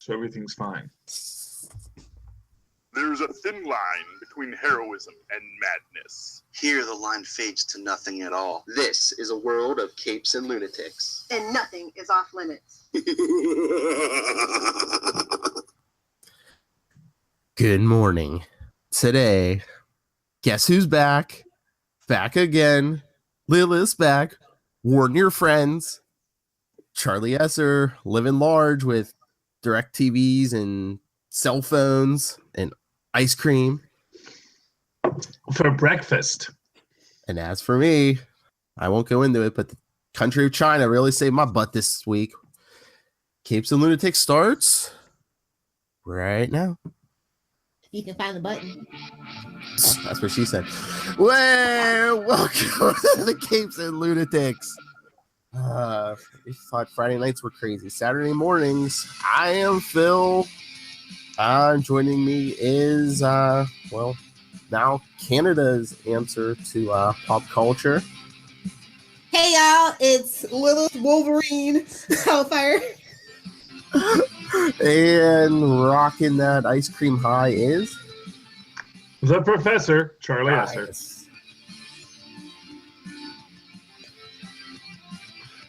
so everything's fine. There's a thin line between heroism and madness. Here the line fades to nothing at all. This is a world of capes and lunatics. And nothing is off limits. Good morning. Today, guess who's back? Back again. Lilith's back. Warn your friends. Charlie Esser living large with direct TVs and cell phones and ice cream for breakfast. And as for me, I won't go into it, but the country of China really saved my butt this week. Capes and Lunatics starts right now. You can find the button. That's what she said. Well, welcome to the Capes and Lunatics. We thought Friday nights were crazy. Saturday mornings, I am Phil. Joining me is, now Canada's answer to pop culture. Hey, y'all. It's Lilith Wolverine Hellfire. And rocking that ice cream high is the Professor, Charlie Esser.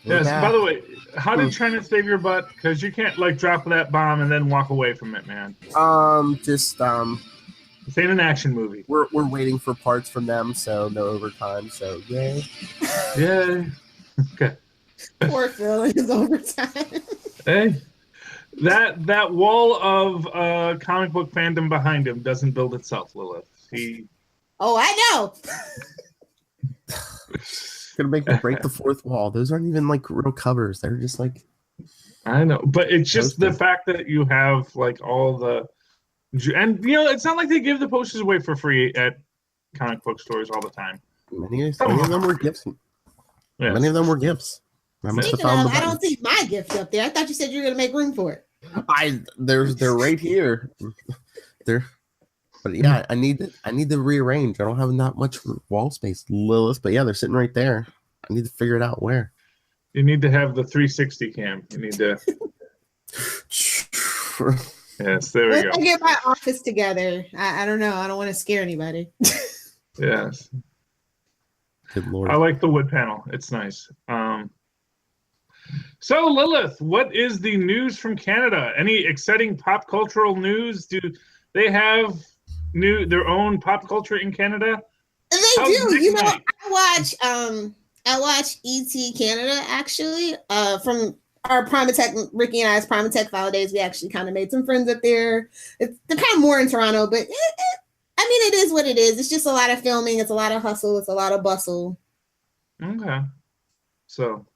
Yes, by the way, how did China save your butt? Because you can't drop that bomb and then walk away from it, man. This ain't an action movie. We're waiting for parts from them, so no overtime. So yay. Yay. Okay. Poor Phil in his overtime. Hey, that wall of comic book fandom behind him doesn't build itself, Lilith. Oh, I know. Gonna make me break the fourth wall. Those aren't even real covers. They're just I know, but it's just the fact that you have all the, and it's not like they give the posters away for free at comic book stores all the time. Many of them were gifts. Yes. Many of them were gifts. I don't see my gift up there. I thought you said you were gonna make room for it. They're right here. But yeah, I need to rearrange. I don't have that much wall space, Lilith. But yeah, they're sitting right there. I need to figure it out where. You need to have the 360 cam. You need to. Yes, there we go. I get my office together. I don't know. I don't want to scare anybody. Yes. Good Lord. I like the wood panel. It's nice. So Lilith, what is the news from Canada? Any exciting pop cultural news? Do they have their own pop culture in Canada? They do. I watch ET Canada actually. From our Primatech, Ricky and I's Primatech File days, we actually kind of made some friends up there. They're kind of more in Toronto, but it is what it is. It's just a lot of filming. It's a lot of hustle. It's a lot of bustle. Okay. So.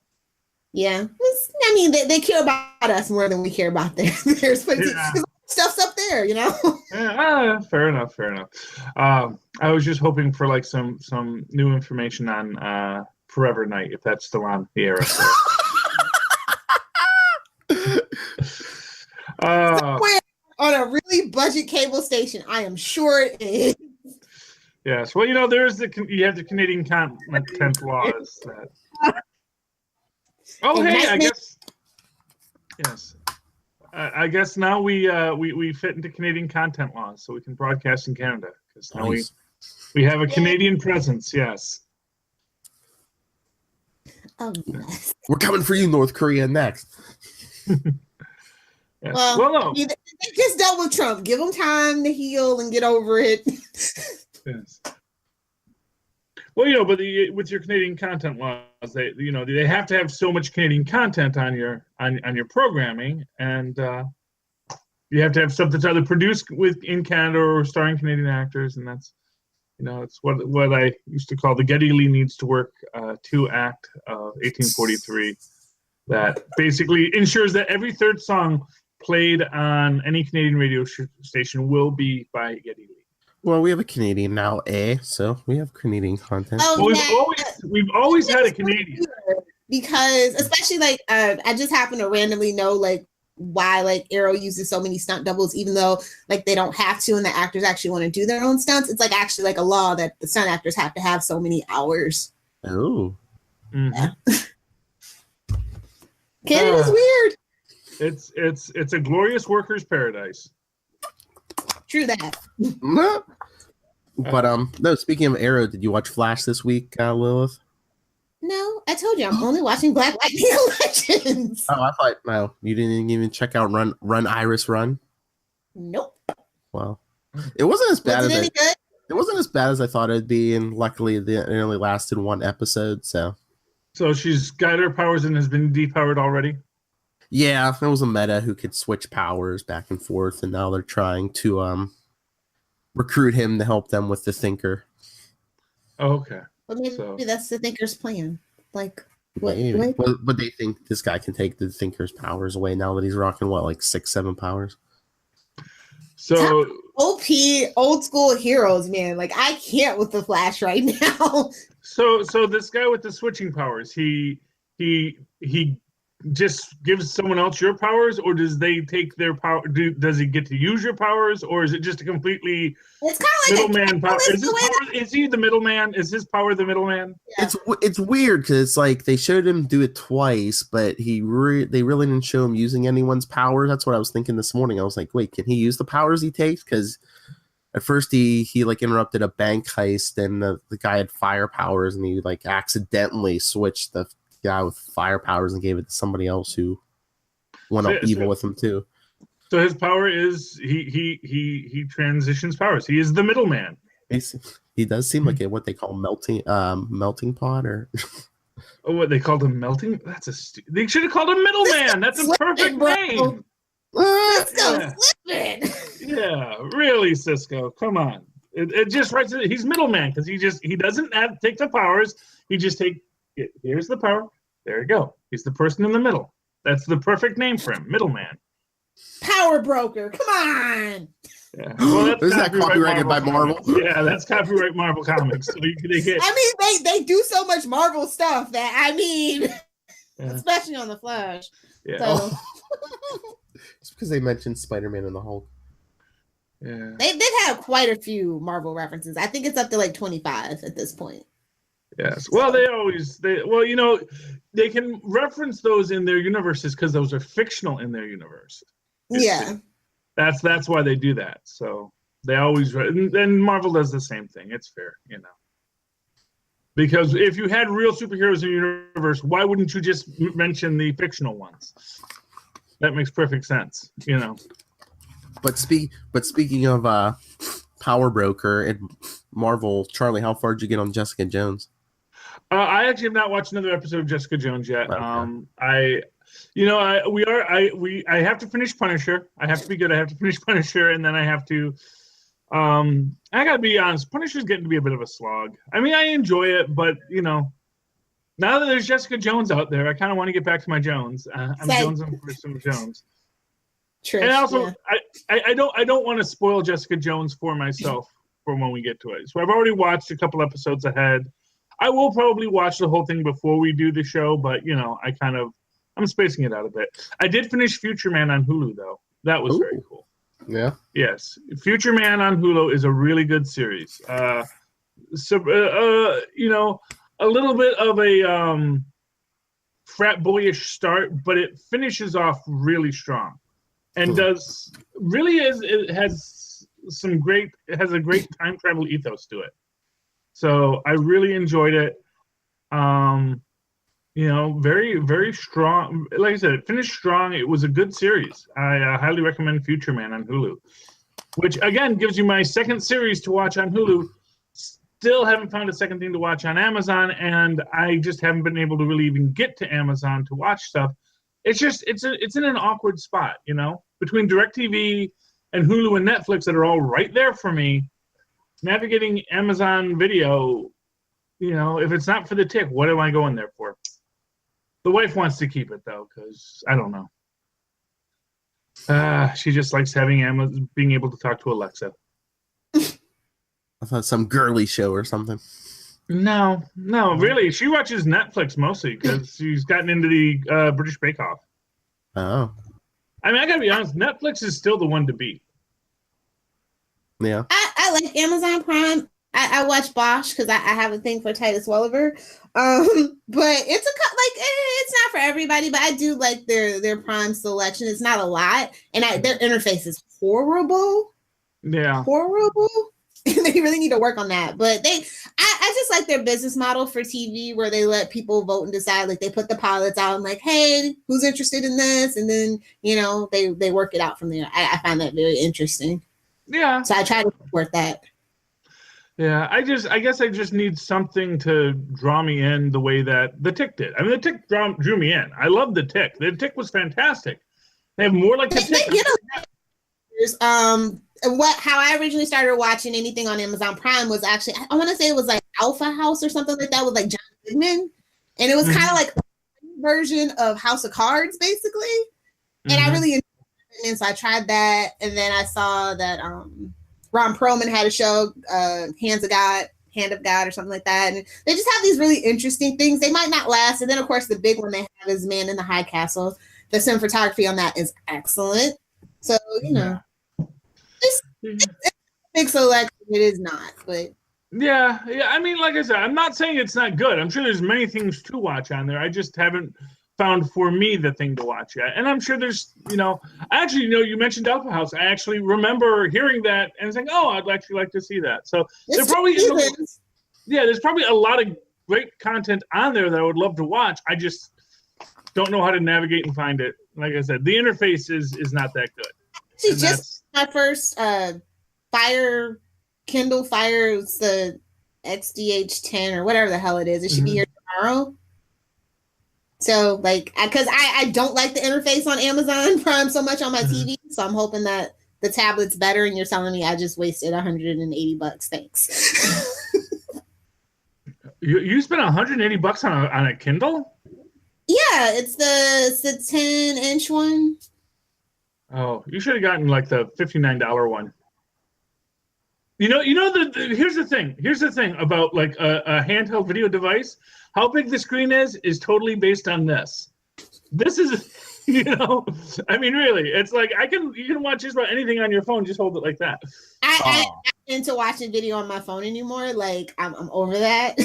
Yeah. They care about us more than we care about theirs. Stuff's up there, Yeah, fair enough. I was just hoping for some new information on Forever Night, if that's still on the air. Somewhere on a really budget cable station, I am sure it is. Yes, well, you have the Canadian content laws. I guess. Yes. I guess now we fit into Canadian content laws, so we can broadcast in Canada because now we have a Canadian presence. Yes. Oh, yes. We're coming for you, North Korea, next. Yes. Well, no. They just dealt with Trump. Give them time to heal and get over it. Yes. Well, but with your Canadian content laws, they have to have so much Canadian content on your programming, and you have to have stuff that's either produced in Canada or starring Canadian actors, and that's it's what I used to call the Geddy Lee Needs to Work 2 Act of 1843, that basically ensures that every third song played on any Canadian radio station will be by Geddy Lee. Well, we have a Canadian now, so we have Canadian content. Oh, well, we've always had a Canadian. Because especially I just happen to randomly know why Arrow uses so many stunt doubles, even though they don't have to, and the actors actually want to do their own stunts. It's actually a law that the stunt actors have to have so many hours. Oh. Mm-hmm. Canada's weird. It's a glorious worker's paradise. True that. But no. Speaking of Arrow, did you watch Flash this week, Lilith? No, I told you I'm only watching Black Lightning Legends. Oh, I thought no. You didn't even check out Run Iris Run. Nope. Well, it wasn't as bad Was it as any good? it wasn't as bad as I thought it'd be, and luckily it only lasted one episode. So she's got her powers and has been depowered already. yeah, there was a meta who could switch powers back and forth, and now they're trying to recruit him to help them with the Thinker. Oh, okay. Well, maybe that's the Thinker's plan. Like, what? But they think this guy can take the Thinker's powers away now that he's rocking like 6-7 powers. So OP old school heroes, man. Like I can't with the Flash right now. So this guy with the switching powers, he just gives someone else your powers, or does they take their power? Does he get to use your powers, or is it just a completely It's kind of like middleman power? Is he the middleman? Is his power the middleman? Yeah. It's weird because it's like they showed him do it twice, but they really didn't show him using anyone's powers. That's what I was thinking this morning. I was like, wait, can he use the powers he takes? Because at first he like interrupted a bank heist, and the guy had fire powers, and he like accidentally switched the guy with fire powers and gave it to somebody else who went up evil with him too. So his power is he transitions powers. He is the middleman. He does seem like what they call melting pot, or oh, what they called him melting? They should have called him middleman. That's a perfect name. Yeah, really, Cisco. Come on. It just writes it. He's middleman because he doesn't take the powers. He just here's the power. There you go. He's the person in the middle. That's the perfect name for him, middleman. Power broker. Come on. Yeah. Well, that's is that copyrighted by Marvel? Yeah, that's copyright Marvel Comics. So they do so much Marvel stuff that especially on the Flash. Yeah. So. It's because they mentioned Spider-Man and the Hulk. Yeah. They've had quite a few Marvel references. I think it's up to like 25 at this point. Yes. Well, they can reference those in their universes because those are fictional in their universe. Yeah. That's why they do that. So they always, and Marvel does the same thing. It's fair, because if you had real superheroes in your universe, why wouldn't you just mention the fictional ones? That makes perfect sense, But speaking of Power Broker and Marvel, Charlie, how far did you get on Jessica Jones? I actually have not watched another episode of Jessica Jones yet. Okay. I have to finish Punisher. I have to be good. I have to finish Punisher, and then I have to. I gotta be honest. Punisher's getting to be a bit of a slog. I mean, I enjoy it, but now that there's Jessica Jones out there, I kind of want to get back to my Jones. I'm jonesing for some Jones. Trish, and also, I don't want to spoil Jessica Jones for myself for when we get to it. So I've already watched a couple episodes ahead. I will probably watch the whole thing before we do the show, but I'm spacing it out a bit. I did finish Future Man on Hulu though. That was very cool. Yeah. Yes, Future Man on Hulu is a really good series. A little bit of a frat boyish start, but it finishes off really strong, and has a great time travel ethos to it. So I really enjoyed it. Very, very strong. Like I said, it finished strong. It was a good series. I highly recommend Future Man on Hulu, which again gives you my second series to watch on Hulu. Still haven't found a second thing to watch on Amazon, and I just haven't been able to really even get to Amazon to watch stuff. It's in an awkward spot, between DirecTV and Hulu and Netflix that are all right there for me. Navigating Amazon Video, if it's not for the tick, what am I going there for? The wife wants to keep it though, because I don't know. She just likes being able to talk to Alexa. I thought some girly show or something. No, really. She watches Netflix mostly because she's gotten into the British Bake Off. Oh. I mean, I gotta be honest. Netflix is still the one to beat. Yeah. I like Amazon Prime. I watch Bosch because I have a thing for Titus Welliver. But it's not for everybody, but I do like their Prime selection. It's not a lot, and their interface is horrible. Yeah. Horrible. They really need to work on that. But I just like their business model for TV where they let people vote and decide. Like they put the pilots out and like, hey, who's interested in this? And then, they work it out from there. I find that very interesting. Yeah. So I try to support that. Yeah, I guess I just need something to draw me in the way that The Tick did. I mean, The Tick drew me in. I love The Tick. The Tick was fantastic. They have more like The Tick. How I originally started watching anything on Amazon Prime was actually, I want to say it was like Alpha House or something like that with like John Goodman. And it was kind of like a version of House of Cards, basically. And I really enjoyed it. And so I tried that. And then I saw that Ron Perlman had a show, Hand of God or something like that. And they just have these really interesting things. They might not last. And then, of course, the big one they have is Man in the High Castle. The cinematography on that is excellent. So, it's a big selection. It is not, but yeah. I mean, like I said, I'm not saying it's not good. I'm sure there's many things to watch on there. I just haven't found for me the thing to watch yet. And I'm sure there's, actually, you mentioned Alpha House. I actually remember hearing that and saying, oh, I'd actually like to see that. So there's probably a lot of great content on there that I would love to watch. I just don't know how to navigate and find it. Like I said, the interface is not that good. Actually, just my first Kindle Fire, it's the XDH10 or whatever the hell it is. It should be here tomorrow. So, because I don't like the interface on Amazon Prime so much on my TV, so I'm hoping that the tablet's better. And you're telling me I just wasted $180. Thanks. You spent $180 on a Kindle? Yeah, it's the 10-inch one. Oh, you should have gotten like the $59 one. Here's the thing. Here's the thing about like a handheld video device. How big the screen is totally based on this. This is, I mean, really, it's like you can watch just about anything on your phone. Just hold it like that. I'm not into watching video on my phone anymore. Like I'm over that.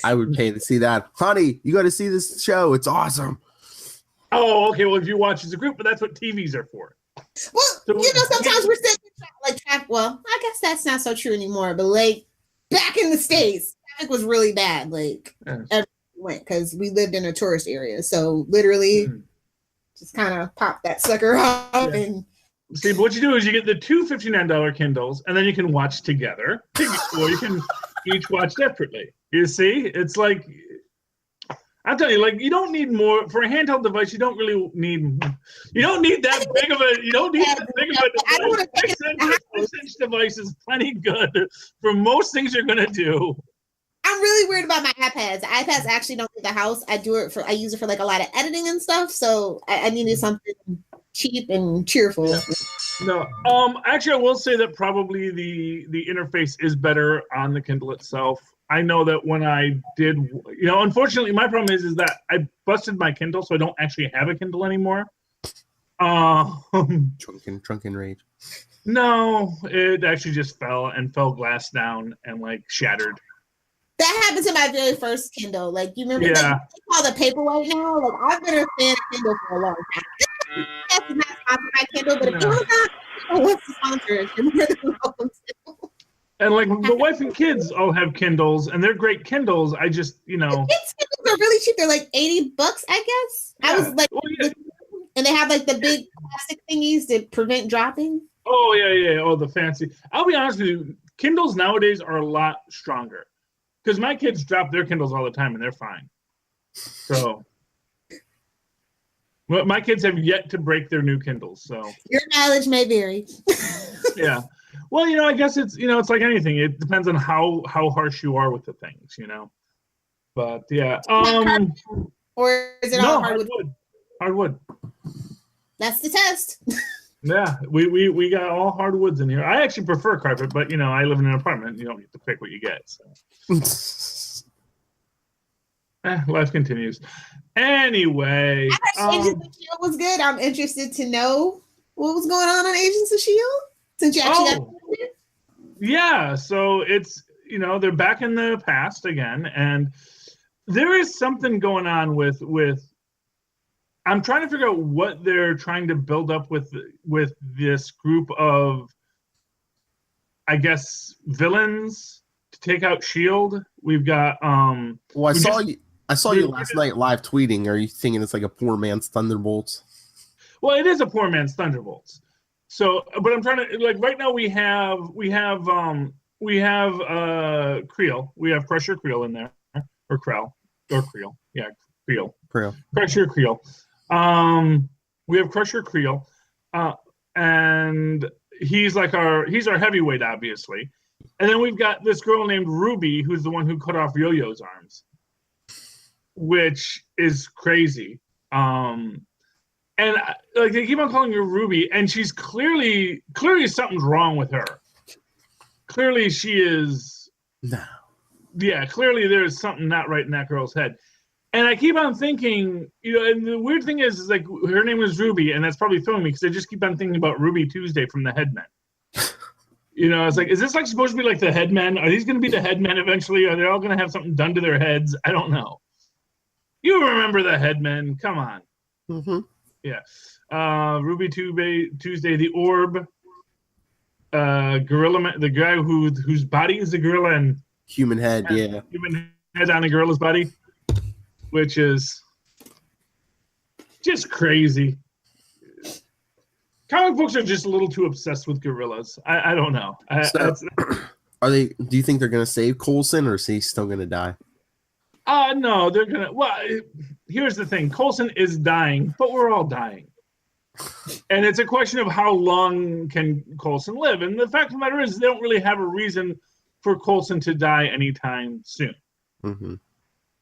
I would pay to see that. Honey, you got to see this show. It's awesome. Oh, okay. Well, if you watch as a group, but that's what TVs are for. Well, sometimes we're sitting well, I guess that's not so true anymore. But like back in the States, traffic was really bad. Like everywhere we went because we lived in a tourist area. So literally, just kind of pop that sucker up and. See, but what you do is you get the two $59 Kindles, and then you can watch together, or you can each watch separately. You see, it's like I'm telling you, like you don't need more for a handheld device. You don't really need. You don't need that big of a. You don't need that big of a. 6-inch device is plenty good for most things you're gonna do. I'm really weird about my iPads. The iPads actually don't leave the house. I use it for like a lot of editing and stuff. So I needed something cheap and cheerful. Yeah. No, actually, I will say that probably the interface is better on the Kindle itself. I know that when I did, unfortunately, my problem is that I busted my Kindle, so I don't actually have a Kindle anymore. Drunken rage. No, it actually just fell glass down and like shattered. That happened to my very first Kindle. Like you remember they call the Paperwhite now. Like I've been a fan of Kindle for a long time. That's not sponsored by Kindle, but if you want to sponsor it, and like the wife and kids all have Kindles, and they're great Kindles. I just, The kids' Kindles are really cheap. They're like $80, I guess. Yeah. I was like, and they have like the big plastic thingies to prevent dropping. Oh yeah. Oh, the fancy. I'll be honest with you, Kindles nowadays are a lot stronger because my kids drop their Kindles all the time, and they're fine. So. Well, my kids have yet to break their new Kindles, so your knowledge may vary. Yeah, well, I guess it's it's like anything. It depends on how harsh you are with the things, But yeah, or is it all hardwood? Hardwood. That's the test. Yeah, we got all hardwoods in here. I actually prefer carpet, but I live in an apartment. You don't get to pick what you get. So. Life continues. Anyway, Agents of Shield was good. I'm interested to know what was going on Agents of Shield since you actually got it. Yeah, so it's they're back in the past again, and there is something going on with. I'm trying to figure out what they're trying to build up with this group of, I guess, villains to take out S.H.I.E.L.D. We've got. Well, I saw you last night live tweeting. Are you thinking it's like a poor man's Thunderbolts? Well, it is a poor man's Thunderbolts. So, but I'm trying to right now we have Creel. We have Crusher Creel in there, or Creel, yeah, Creel. Crusher Creel. We have Crusher Creel, and he's our heavyweight, obviously. And then we've got this girl named Ruby, who's the one who cut off Yo-Yo's arms, which is crazy. And they keep on calling her Ruby, and she's clearly something's wrong with her. Clearly she is. No. Yeah, clearly there's something not right in that girl's head. And I keep on thinking, and the weird thing is like her name is Ruby, and that's probably throwing me because I just keep on thinking about Ruby Tuesday from the Headmen. It's like, is this like supposed to be like the Headmen? Are these going to be the Headmen eventually? Are they all going to have something done to their heads? I don't know. You remember the Headmen? Come on. Mm-hmm. Yeah. Ruby Tuesday, the Orb, Gorilla, the guy whose body is a gorilla and human head, yeah. Human head on a gorilla's body, which is just crazy. Comic books are just a little too obsessed with gorillas. I don't know. Do you think they're going to save Coulson, or is he still going to die? No, they're going to. Well, here's the thing. Coulson is dying, but we're all dying. And it's a question of how long can Coulson live. And the fact of the matter is they don't really have a reason for Coulson to die anytime soon. Mm-hmm.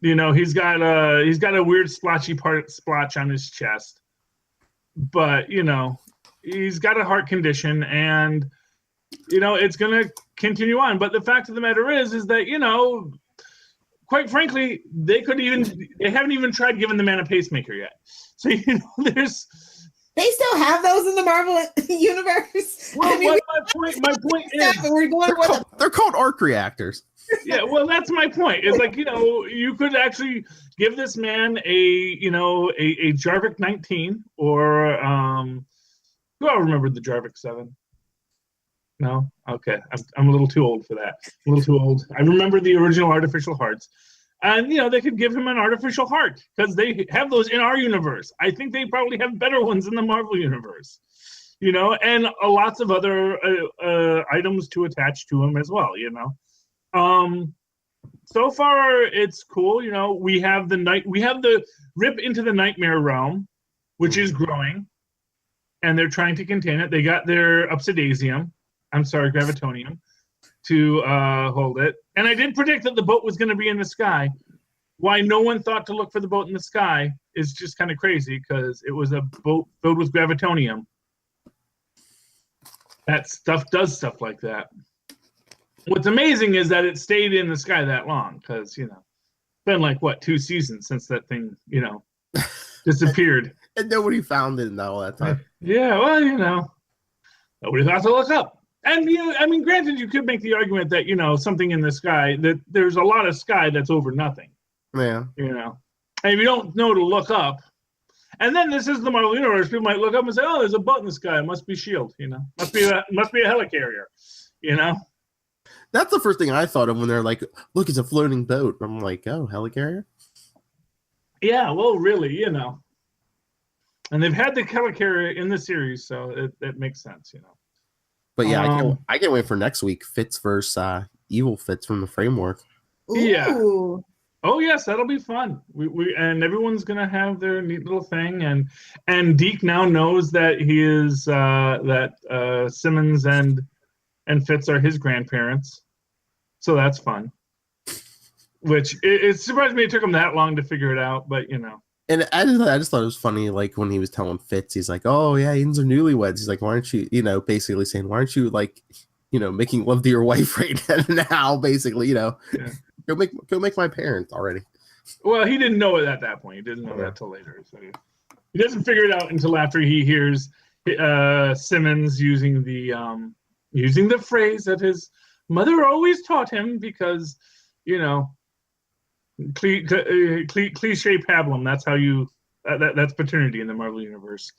He's got a weird splotch on his chest. But, he's got a heart condition, and it's going to continue on. But the fact of the matter is that quite frankly, they haven't even tried giving the man a pacemaker yet. So they still have those in the Marvel universe. Well, my point is they're called arc reactors. Yeah, well, that's my point. It's like you could actually give this man a Jarvik 19 or who all remember the Jarvik 7? No, okay, I'm a little too old for that. A little too old. I remember the original artificial hearts, and they could give him an artificial heart because they have those in our universe. I think they probably have better ones in the Marvel universe, and lots of other items to attach to him as well. So far it's cool. We have the rip into the nightmare realm, which is growing, and they're trying to contain it. They got their gravitonium to hold it. And I did predict that the boat was going to be in the sky. Why no one thought to look for the boat in the sky is just kind of crazy, because it was a boat filled with gravitonium. That stuff does stuff like that. What's amazing is that it stayed in the sky that long, because, it's been like, 2 seasons since that thing, disappeared. And nobody found it in all that time. Yeah, well, nobody thought to look up. And, granted, you could make the argument that, something in the sky, that there's a lot of sky that's over nothing. Yeah. And if you don't know to look up, and then this is the Marvel Universe, people might look up and say, oh, there's a boat in the sky. It must be S.H.I.E.L.D., Must be a helicarrier, That's the first thing I thought of when they're like, look, it's a floating boat. I'm like, oh, helicarrier? Yeah, well, really, And they've had the helicarrier in the series, so it makes sense, But yeah, I can't wait for next week. Fitz versus Evil Fitz from the framework. Yeah. Ooh. Oh yes, that'll be fun. We and everyone's gonna have their neat little thing, and Deke now knows that he is that Simmons and Fitz are his grandparents, so that's fun. Which it surprised me it took him that long to figure it out, but And I just thought it was funny, like when he was telling Fitz, he's like, "Oh yeah, Edens are newlyweds." He's like, "Why aren't you, basically saying, why aren't you like, making love to your wife right now?" Basically, yeah. Go make my parents already. Well, he didn't know it at that point. He didn't know that till later. So he doesn't figure it out until after he hears Simmons using the phrase that his Mother always taught him because, you know, cliche pablum. That's how you. That's paternity in the Marvel universe.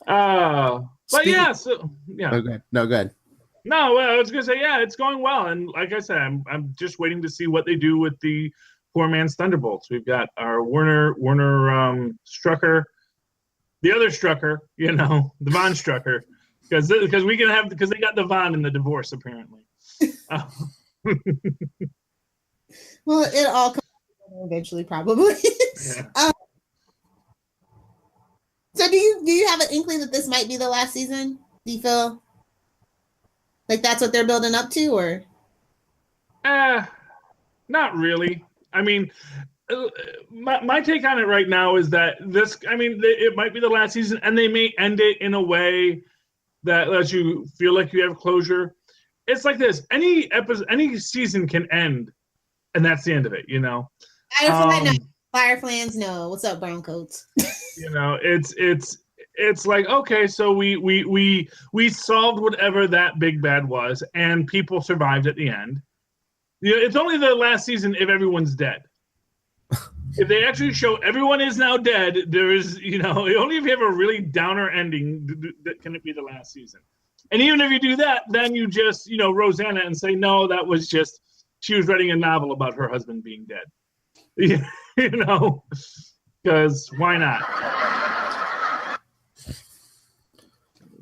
But yeah, so yeah. Okay. No, good. No, I was gonna say yeah, it's going well, and like I said, I'm just waiting to see what they do with the poor man's Thunderbolts. We've got our Werner Strucker, the other Strucker, you know, the Von Strucker, because they got the Von in the divorce apparently. Well, it all comes together eventually, probably. Yeah. So do you have an inkling that this might be the last season? Do you feel like that's what they're building up to, or? Not really. I mean, my take on it right now is that it might be the last season, and they may end it in a way that lets you feel like you have closure. It's like this: any season can end, and that's the end of it. You know. Fire fans know what's up, brown coats. You know, it's like, okay, so we solved whatever that big bad was, and people survived at the end. You know, it's only the last season if everyone's dead. If they actually show everyone is now dead, there is, you know, only if you have a really downer ending that can it be the last season. And even if you do that, then you just, you know, Rosanna and say, no, that was just, she was writing a novel about her husband being dead. You know, because why not?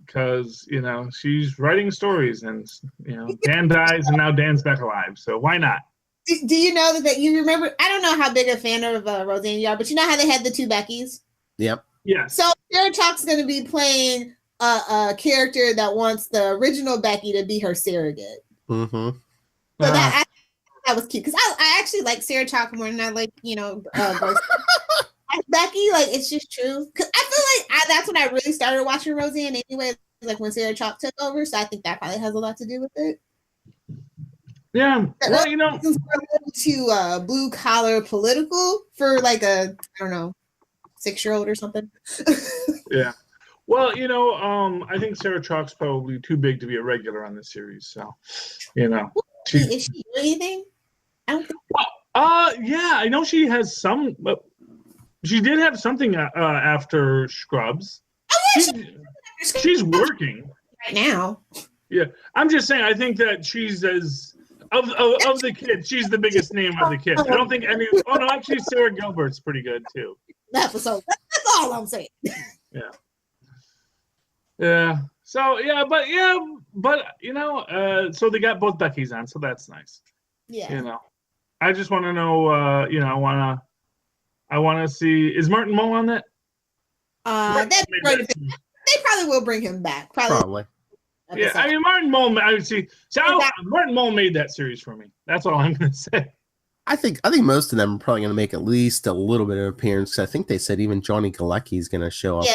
Because, you know, she's writing stories and, you know, Dan dies and now Dan's back alive. So why not? Do you know that you remember? I don't know how big a fan of Roseanne you are, but you know how they had the two Beckys? Yep. Yeah. So Sarah Chalk's going to be playing a character that wants the original Becky to be her surrogate. Mm-hmm. So that was cute because I actually like Sarah Chalk more than I like, you know, Becky. Like, it's just true. Cause I feel like that's when I really started watching Roseanne anyway, like when Sarah Chalk took over. So I think that probably has a lot to do with it. Yeah. Well, you know, a little too blue collar political for like a, I don't know, 6-year-old or something. Yeah. Well, you know, I think Sarah Chalk's probably too big to be a regular on this series. So, you know. Is she doing anything? I don't think. Well, yeah, I know she has some. She did have something after Scrubs. She's working right now. Yeah, I'm just saying. I think that she's of the kids, she's the biggest name of the kids. I don't think any. Oh no, actually, Sarah Gilbert's pretty good too. Episode. That's all I'm saying. Yeah. Yeah. So but you know, so they got both Beckys on, so that's nice. Yeah. You know, I just want to know. You know, I want to see. Is Martin Mull on that? That'd be great. They probably will bring him back. Probably. Yeah, I mean Martin Mull. I would see. So Martin Mull made that series for me. That's all I'm going to say. I think most of them are probably going to make at least a little bit of appearance. I think they said even Johnny Galecki is going to show up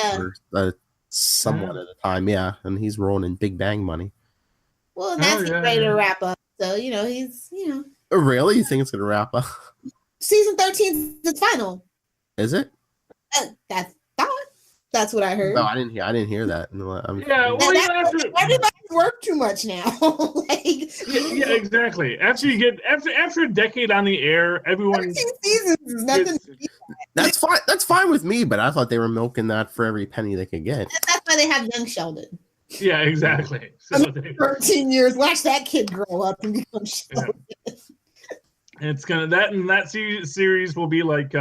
for somewhat at a time. Yeah, and he's rolling in Big Bang money. Well, that's ready to wrap up. So you know he's Really, you think it's going to wrap up? Season 13 is the final. Is it? That's what I heard. No, I didn't hear that. Everybody's worked too much now. Yeah, exactly. After a decade on the air, everyone 13 seasons is nothing. That's fine. That's fine with me. But I thought they were milking that for every penny they could get. That's why they have young Sheldon. Yeah, exactly. So 13 years. Watch that kid grow up and become Sheldon. Yeah. It's gonna that series will be like.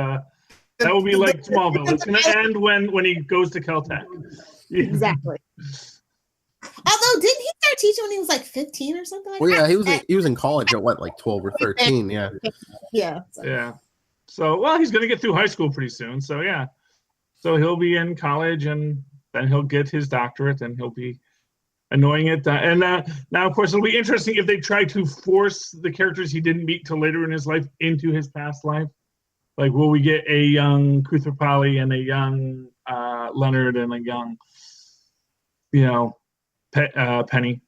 That will be like Smallville. It's going to end when he goes to Caltech. Exactly. Although, didn't he start teaching when he was like 15 or something like that? Well, yeah, he was in college at what, like 12 or 13, yeah. Yeah. Yeah. So, well, he's going to get through high school pretty soon. So, yeah. So he'll be in college, and then he'll get his doctorate, and he'll be annoying it. And now, of course, it'll be interesting if they try to force the characters he didn't meet till later in his life into his past life. Like, will we get a young Koothrappali and a young Leonard and a young, you know, Penny?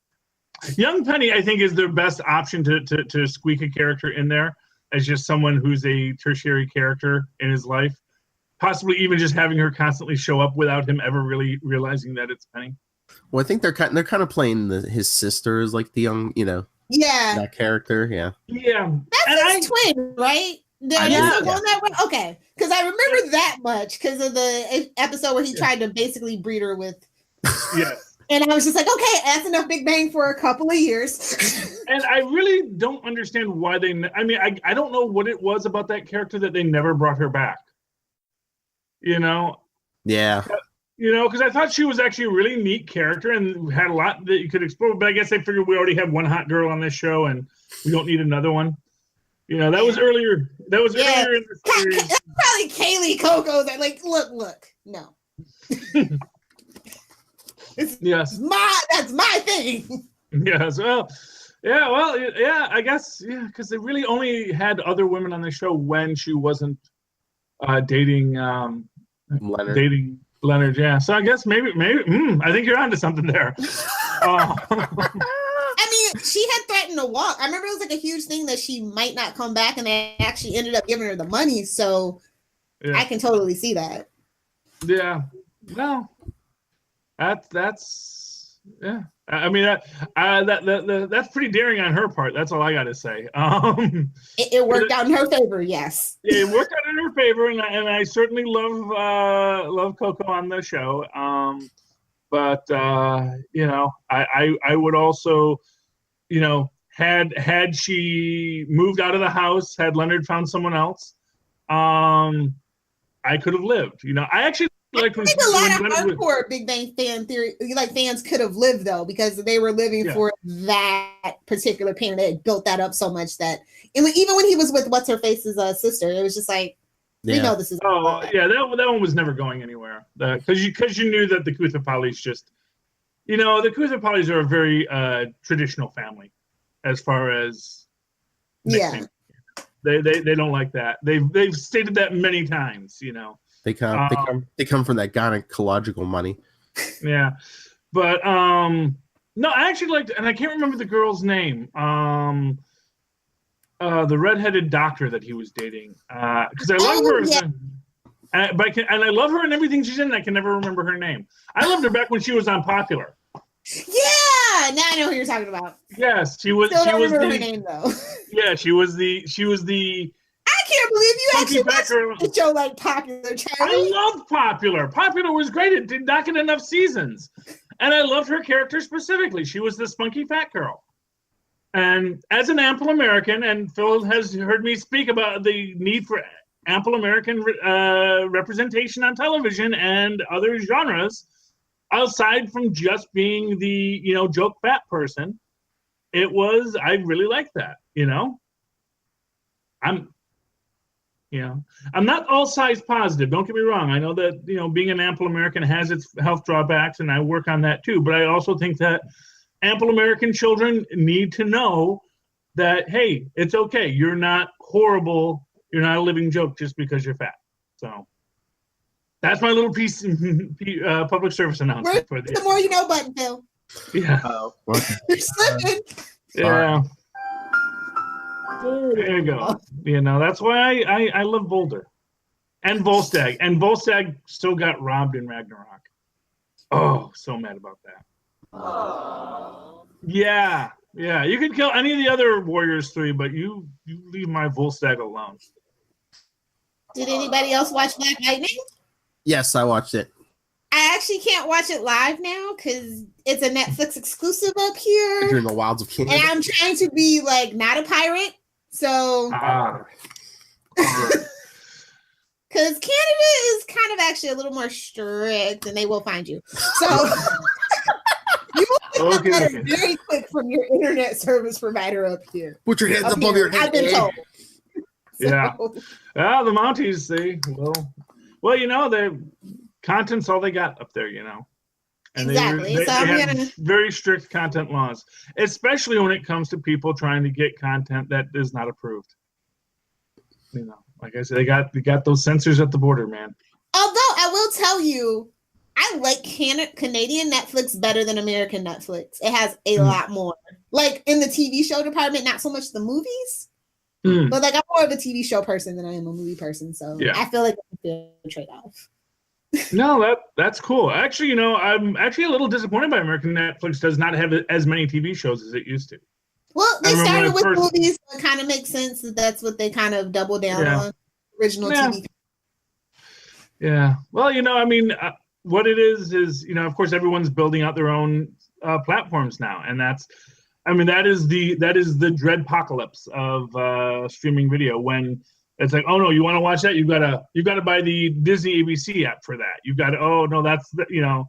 Young Penny, I think, is their best option to squeak a character in there as just someone who's a tertiary character in his life. Possibly even just having her constantly show up without him ever really realizing that it's Penny. Well, I think they're kind of playing his sister as like the young, Yeah. that character. Yeah. Yeah. That's his twin, right? Okay. Because I remember that much because of the episode where he tried to basically breed her with. Yeah. And I was just like, okay, that's enough Big Bang for a couple of years. And I really don't understand why I don't know what it was about that character that they never brought her back. Yeah. Because I thought she was actually a really neat character and had a lot that you could explore. But I guess they figured we already have one hot girl on this show and we don't need another one. That was earlier. That was earlier in the series. That's probably Kaylee Coco's. Like, look, no. Yes. That's my thing. Yes. Well, I guess, because they really only had other women on the show when she wasn't dating Leonard. Dating Leonard, yeah. So I guess maybe I think you're onto something there. I mean, she had threatened to walk. I remember it was like a huge thing that she might not come back, and they actually ended up giving her the money. So I can totally see that. Yeah. Well, that's yeah. I mean that's pretty daring on her part. That's all I got to say. It worked out in her favor, yes. It worked out in her favor, and I certainly love Coco on the show. But I would also, had she moved out of the house, had Leonard found someone else, I could have lived. I actually liked when a lot of hardcore Big Bang fans could have lived though, because they were living for that particular parent. They had built that up so much that even when he was with what's her face's sister, it was just like, we know this is. Oh yeah, that one was never going anywhere. Because you knew that the Kuthapallis just, the Kuthapallis are a very traditional family, as far as mixing. They don't like that. They've stated that many times. They come from that gynecological money. Yeah, but no, I actually liked, and I can't remember the girl's name. The redheaded doctor that he was dating, because I love her. Yeah. And I love her and everything she's in. And I can never remember her name. I loved her back when she was on Popular. Yeah, now I know who you're talking about. Yes, she was. Still don't remember her name though. Yeah, she was the. I can't believe you actually watched the show like Popular, Charlie. I loved Popular. Popular was great. It did not get enough seasons, and I loved her character specifically. She was the spunky fat girl. And as an ample American, and Phil has heard me speak about the need for ample American representation on television and other genres, aside from just being the, joke fat person, I really liked that, I'm not all size positive. Don't get me wrong. I know that, being an ample American has its health drawbacks, and I work on that too. But I also think that ample American children need to know that, hey, it's okay. You're not horrible. You're not a living joke just because you're fat. So that's my little piece public service announcement. The more you know button, Phil. Yeah. Oh, okay. You're slipping. Yeah. There you go. That's why I love Boulder and Volstagg. And Volstagg still got robbed in Ragnarok. Oh, so mad about that. Oh. Yeah. You can kill any of the other Warriors 3, but you leave my Volstagg alone. Did anybody else watch Black Lightning? Yes, I watched it. I actually can't watch it live now because it's a Netflix exclusive up here. You're in the wilds of Canada. And I'm trying to be not a pirate. So because Canada is kind of actually a little more strict and they will find you. So you will get that very quick from your internet service provider up here. Put your hands above your head. I've been told. Yeah. The Mounties, well, the content's all they got up there, And exactly. They have very strict content laws, especially when it comes to people trying to get content that is not approved. Like I said, they got those censors at the border, man. Although I will tell you, I like Canadian Netflix better than American Netflix. It has a lot more. Like in the TV show department, not so much the movies. But I'm more of a TV show person than I am a movie person. So I feel like it's a fair trade-off. No, that's cool. Actually, I'm actually a little disappointed by American Netflix does not have as many TV shows as it used to. Well, they I remember started with when movies, so it kind of makes sense that that's what they kind of double down Yeah. on. Original Yeah. TV. Yeah. Well, I mean, what it is, of course, everyone's building out their own platforms now, and that is the dread apocalypse of streaming video when it's like, oh no, you want to watch that? You gotta buy the Disney ABC app for that. You got to, oh no, that's the. I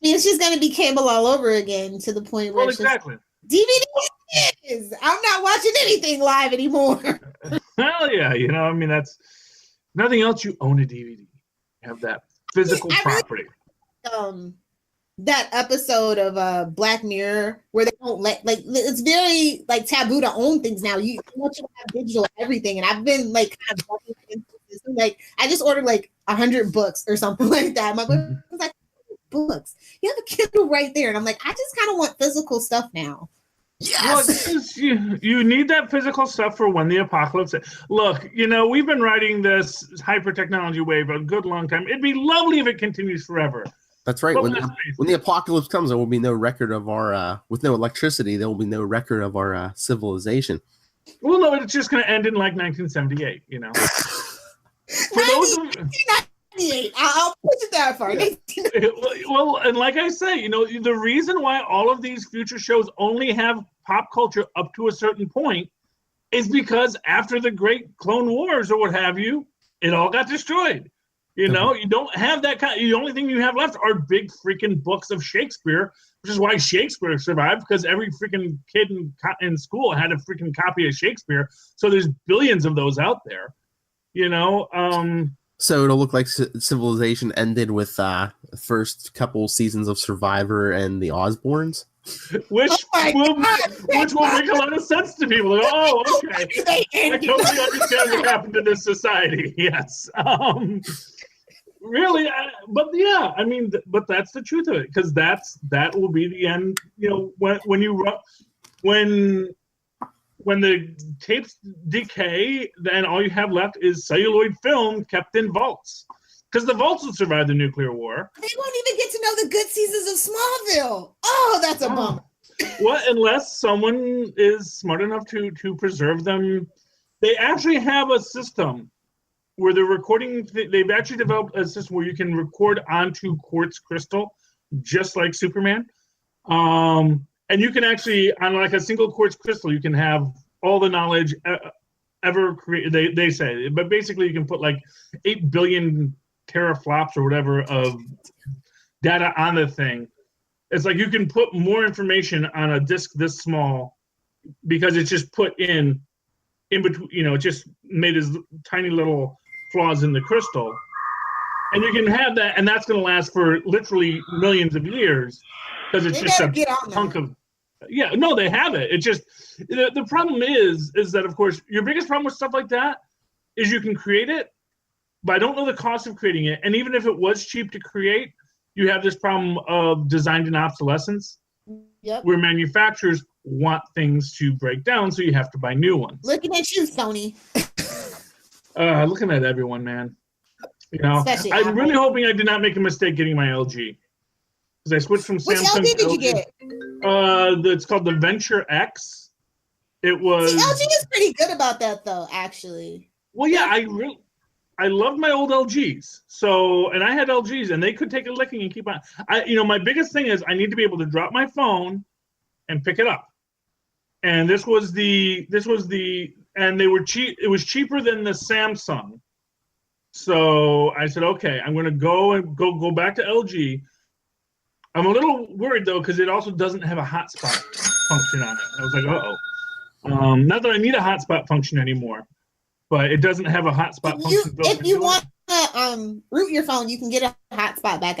mean, it's just going to be cable all over again to the point where Well, exactly. DVD is. I'm not watching anything live anymore. Well, yeah, I mean, that's nothing else. You own a DVD. You have that physical property. That episode of Black Mirror where they don't it's very like taboo to own things now. You want to have digital everything, and I've been like kind of like I just ordered like 100 books or something like that. My book was like books. You have a Kindle right there, and I'm like, I just kind of want physical stuff now. Yes. Well, you need that physical stuff for when the apocalypse. Look, we've been riding this hyper technology wave a good long time. It'd be lovely if it continues forever. That's right. When the apocalypse comes, there will be no record of our with no electricity. There will be no record of our civilization. Well, no, it's just going to end in like 1978. For those. 1998. I'll push it that far. Well, and like I say, the reason why all of these future shows only have pop culture up to a certain point is because after the Great Clone Wars or what have you, it all got destroyed. You don't have that kind. The only thing you have left are big freaking books of Shakespeare, which is why Shakespeare survived, because every freaking kid in school had a freaking copy of Shakespeare. So there's billions of those out there. So it'll look like civilization ended with the first couple seasons of Survivor and the Osbournes, which will make a lot of sense to people. Like, oh, okay, I totally understand what happened to this society. Yes, really, but yeah, I mean, but that's the truth of it, because that will be the end. When the tapes decay, then all you have left is celluloid film kept in vaults. Because the vaults will survive the nuclear war. They won't even get to know the good seasons of Smallville. Oh, that's a bummer. Well, unless someone is smart enough to preserve them. They actually have a system where they're recording. They've actually developed a system where you can record onto quartz crystal, just like Superman. And you can actually, on like a single quartz crystal, you can have all the knowledge ever created. They say, but basically you can put like 8 billion teraflops or whatever of data on the thing. It's like you can put more information on a disk this small because it's just put in between, it just made as tiny little flaws in the crystal. And you can have that, and that's going to last for literally millions of years. Because it's just a chunk of, they have it. It just, the problem is that, of course, your biggest problem with stuff like that is you can create it, but I don't know the cost of creating it. And even if it was cheap to create, you have this problem of designed in obsolescence, where manufacturers want things to break down, so you have to buy new ones. Looking at you, Sony. Looking at everyone, man. I'm really hoping I did not make a mistake getting my LG. Because I switched from Samsung. Which LG did you get? It's called the Venture X. It was. See, LG is pretty good about that, though. Actually. Well, yeah, I loved my old LGs. So, and I had LGs, and they could take a licking and keep on. My biggest thing is I need to be able to drop my phone and pick it up. And this was and they were cheap. It was cheaper than the Samsung. So I said, okay, I'm going to go back to LG. I'm a little worried, though, because it also doesn't have a hotspot function on it. I was like, uh-oh. Not that I need a hotspot function anymore, but it doesn't have a hotspot function. If you want to root your phone, you can get a hotspot back.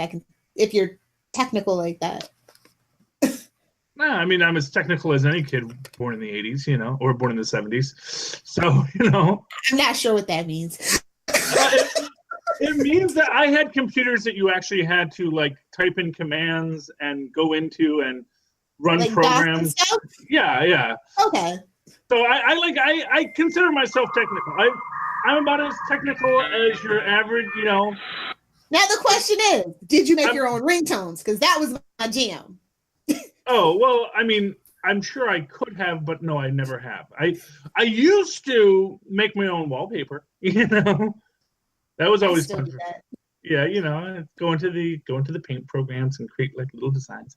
If you're technical like that. Nah, I mean, I'm as technical as any kid born in the 80s, or born in the 70s. So, I'm not sure what that means. It means that I had computers that you actually had to type in commands and go into and run programs. Yeah. Okay. So I consider myself technical. I'm about as technical as your average, Now the question is, did you make your own ringtones? Because that was my jam. Oh, well, I mean, I'm sure I could have, but no, I never have. I used to make my own wallpaper, you know. That was always fun. Yeah, you know, go into the paint programs and create like little designs.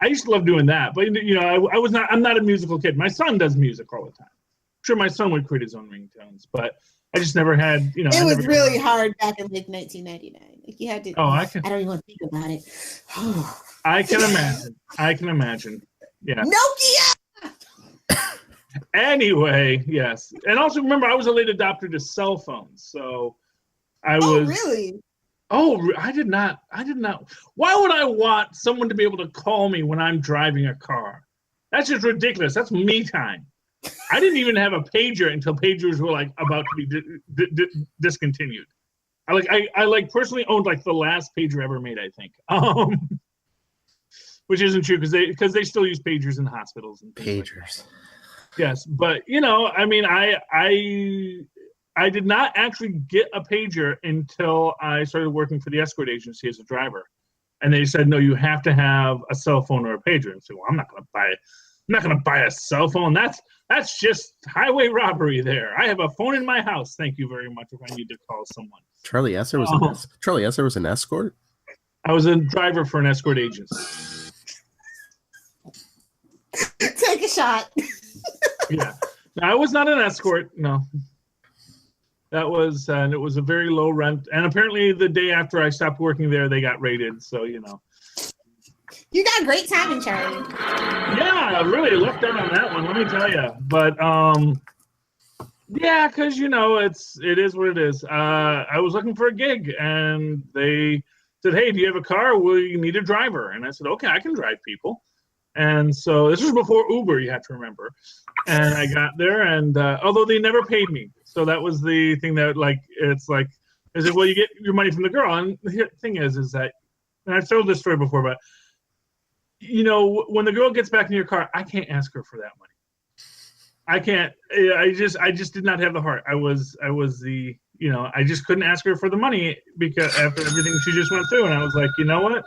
I used to love doing that, but you know, I'm not a musical kid. My son does music all the time. I'm sure my son would create his own ringtones, but I just never had, you know. It was really hard back in like 1999. Like you had to. Oh, I don't even want to think about it. I can imagine. Yeah. Nokia. Anyway, yes, and also remember, I was a late adopter to cell phones, so I was. Oh, really? Oh, I did not. Why would I want someone to be able to call me when I'm driving a car? That's just ridiculous. That's me time. I didn't even have a pager until pagers were like about to be discontinued. I personally owned like the last pager ever made, I think. Which isn't true because they still use pagers in hospitals and things pagers. Like yes, but you know, I mean, I did not actually get a pager until I started working for the escort agency as a driver, and they said, no, you have to have a cell phone or a pager. And so, well, I'm not going to buy a cell phone. That's just highway robbery. There, I have a phone in my house. Thank you very much. If I need to call someone, Charlie Esser was an escort. I was a driver for an escort agency. Take a shot. Yeah, no, I was not an escort. No. That was, and it was a very low rent. And apparently the day after I stopped working there, they got raided. So, you know. You got great timing, Charlie. Yeah, I really lucked out on that one, let me tell you. But, yeah, because, you know, it is what it is. I was looking for a gig, and they said, hey, do you have a car? Well, you need a driver. And I said, okay, I can drive people. And so this was before Uber, you have to remember. And I got there, and although they never paid me. So that was the thing that, like, it's like, is it, well, you get your money from the girl. And the thing is that, and I've told this story before, but, you know, when the girl gets back in your car, I can't ask her for that money. I can't, I just did not have the heart. I was the, you know, I just couldn't ask her for the money because after everything she just went through. And I was like, you know what?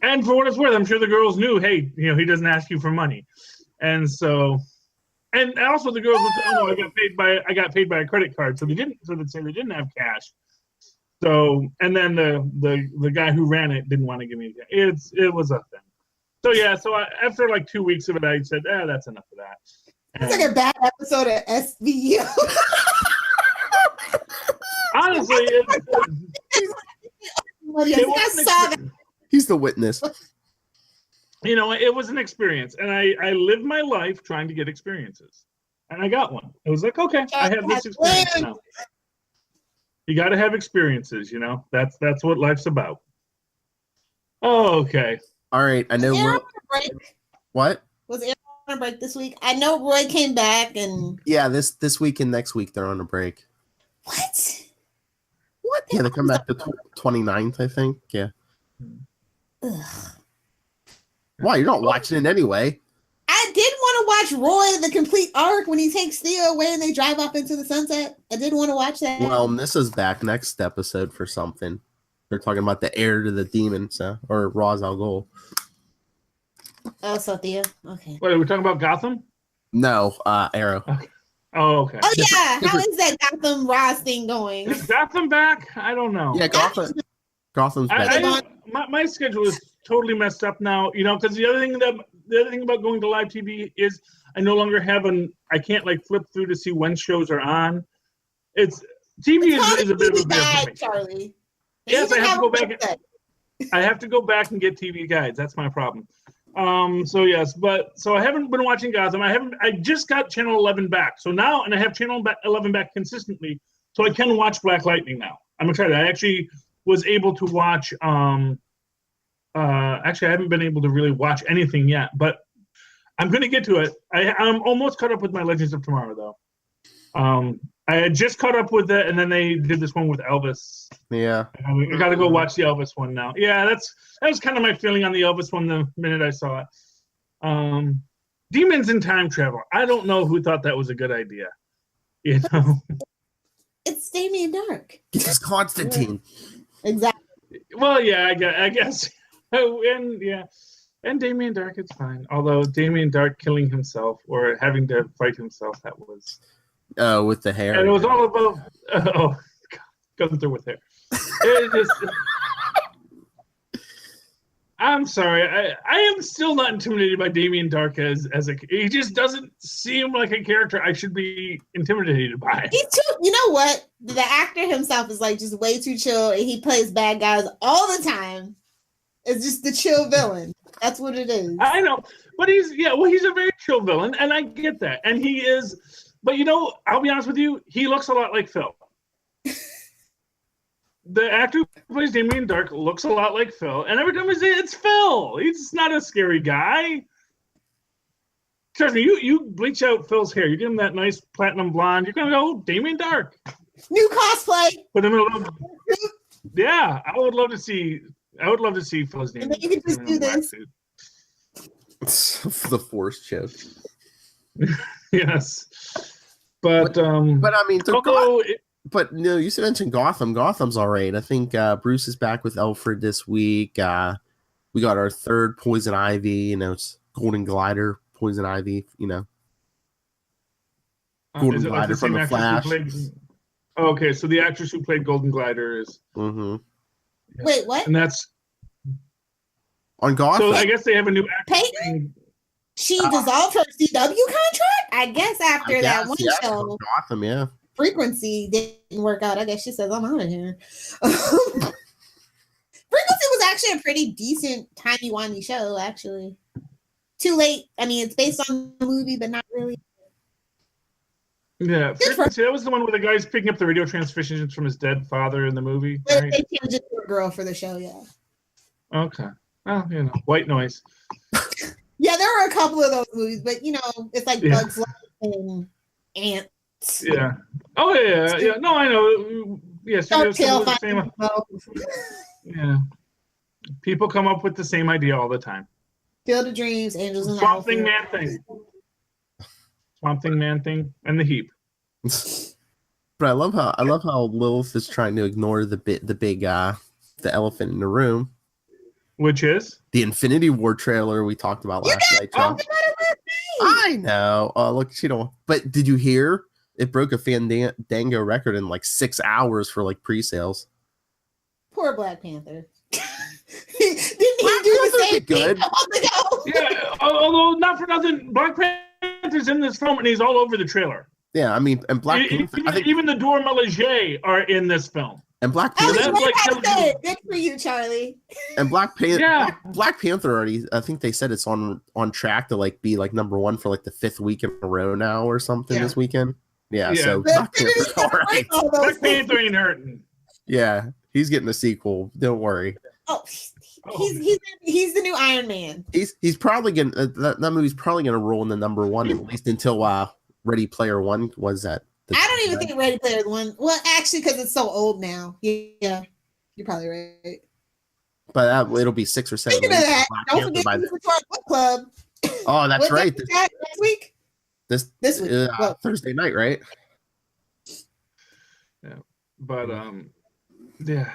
And for what it's worth, I'm sure the girls knew, hey, you know, he doesn't ask you for money. And so, and also the girls would say, oh, I got paid by a credit card. So they'd say they didn't have cash. So, and then the guy who ran it didn't want to give me cash. It was a thing. So yeah, so after like 2 weeks of it, I said, that's enough of that. It's like a bad episode of SVU. Honestly, he's the witness. You know, it was an experience, and I lived my life trying to get experiences, and I got one. It was like, okay, I have this experience now. You got to have experiences, you know. That's what life's about. Oh, okay. All right, I know. What? Was Aaron on a break this week? I know Roy came back, and yeah, this week and next week they're on a break. What? Yeah, they come back the 29th, I think. Yeah. Ugh. Why? You're not watching it anyway. I did want to watch Roy, the complete arc, when he takes Theo away and they drive off into the sunset. I did want to watch that. Well, Nissa's back next episode for something. They're talking about the heir to the demon, or Ra's al Ghul. Oh, so Theo. Okay. Wait, are we talking about Gotham? No, Arrow. Okay. Oh, okay. Oh, yeah. How is that Gotham Ra's thing going? Is Gotham back? I don't know. Yeah, Gotham's back. My schedule is totally messed up now, you know, because the other thing about going to live TV is I no longer have I can't like flip through to see when shows are on. TV is a bit of a bit. Charlie. Yes, I have to go back. I have to go back and get TV guides. That's my problem. So yes, so I haven't been watching Gotham. I just got Channel 11 back. So now, and I have Channel 11 back consistently, so I can watch Black Lightning now. I'm excited. I actually was able to watch. Actually, I haven't been able to really watch anything yet, but I'm going to get to it. I'm almost caught up with my Legends of Tomorrow, though. I had just caught up with it, and then they did this one with Elvis. Yeah. I got to go watch the Elvis one now. Yeah, that was kind of my feeling on the Elvis one the minute I saw it. Demons in Time Travel. I don't know who thought that was a good idea. You know? It's Damien Dark. It's Constantine. Exactly. Well, yeah, I guess. Oh, and Damien Dark, it's fine. Although Damien Dark killing himself or having to fight himself, that was. With the hair. And it was all about. Oh, Gunther with hair. It just. I'm sorry. I am still not intimidated by Damien Dark as a. He just doesn't seem like a character I should be intimidated by. He's too. You know what? The actor himself is like just way too chill, and he plays bad guys all the time. It's just the chill villain. That's what it is. I know, but he's a very chill villain, and I get that, and he is. But I'll be honest with you, he looks a lot like Phil. The actor who plays Damien Dark looks a lot like Phil, and every time we say it's Phil, he's not a scary guy. Trust me, you bleach out Phil's hair, you give him that nice platinum blonde, you're gonna go Damien Dark. New cosplay. Put him in a little. Yeah, I would love to see Phil's Damien. And then you can just do this. The force choke. Yes, but I mean, but no, you mentioned Gotham. Gotham's all right. I think Bruce is back with Alfred this week. We got our third Poison Ivy. It's Golden Glider, Poison Ivy. Golden Glider from the Flash. Okay, so the actress who played Golden Glider is. Mm-hmm. Wait, what? And that's on Gotham. So I guess they have a new actor. Peyton? She dissolved her CW contract? I guess after that one show. Gotham, yeah. Frequency didn't work out. I guess she says, I'm out of here. Frequency was actually a pretty decent, timey-wimey show, actually. Too late. I mean, it's based on the movie, but not really. Yeah, Frequency, that was the one where the guy's picking up the radio transmissions from his dead father in the movie. Right? They changed it to a girl for the show, yeah. Okay. Well, white noise. Yeah, there were a couple of those movies, but it's like Bugs Life and Ants. Yeah. Oh yeah. No, I know. Yes. Yeah. People come up with the same idea all the time. Field of Dreams, Angels in the Swamp Thing Man thing. Swamp Thing Man thing, and the Heap. But I love how Lilith is trying to ignore the elephant in the room. Which is the Infinity War trailer we talked about last night. I know. Look, she don't. But did you hear? It broke a Fandango record in like 6 hours for like pre-sales. Poor Black Panther. Didn't he do the same good? Yeah, although not for nothing, Black Panther's in this film and he's all over the trailer. Yeah, I mean, and Black Panther. Even the Dora Milaje are in this film. And Black Panther. Good for you, Charlie. And Black Panther. Yeah. Black Panther already. I think they said it's on track to like be like #1 for like the 5th week in a row now or something this weekend. Yeah. So Black Panther's all right. Black Panther ain't hurting. Yeah, he's getting a sequel. Don't worry. Oh, he's the new Iron Man. He's probably gonna that movie's probably gonna roll in the #1 at least until Ready Player One was that. I don't even think Ready Player One. Well, actually, because it's so old now. Yeah, you're probably right. But it'll be 6 or 7. Speaking of that, don't forget to listen to our book club. Oh, that's right. Next week. This week, Thursday night, right? Yeah, but yeah.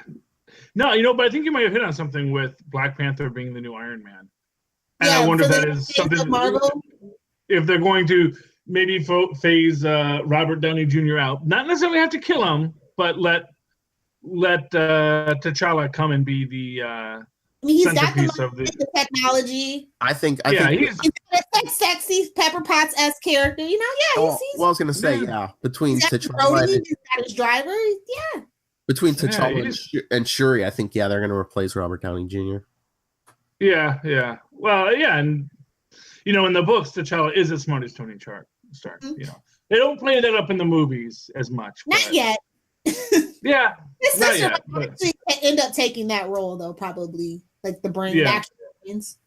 No, but I think you might have hit on something with Black Panther being the new Iron Man. And I wonder if that is something. Marvel? If they're going to maybe phase Robert Downey Jr. out, not necessarily have to kill him, but let T'Challa come and be the he's got the technology. I think he's a sexy Pepper Potts-esque character. He's well, I was gonna say between T'Challa and his driver, between T'Challa and Shuri, I think they're gonna replace Robert Downey Jr. Yeah. Well, yeah, and in the books, T'Challa is as smart as Tony Stark. Mm-hmm. They don't play that up in the movies as much. Not yet. Yeah, his sister might actually end up taking that role, though, probably like the brains.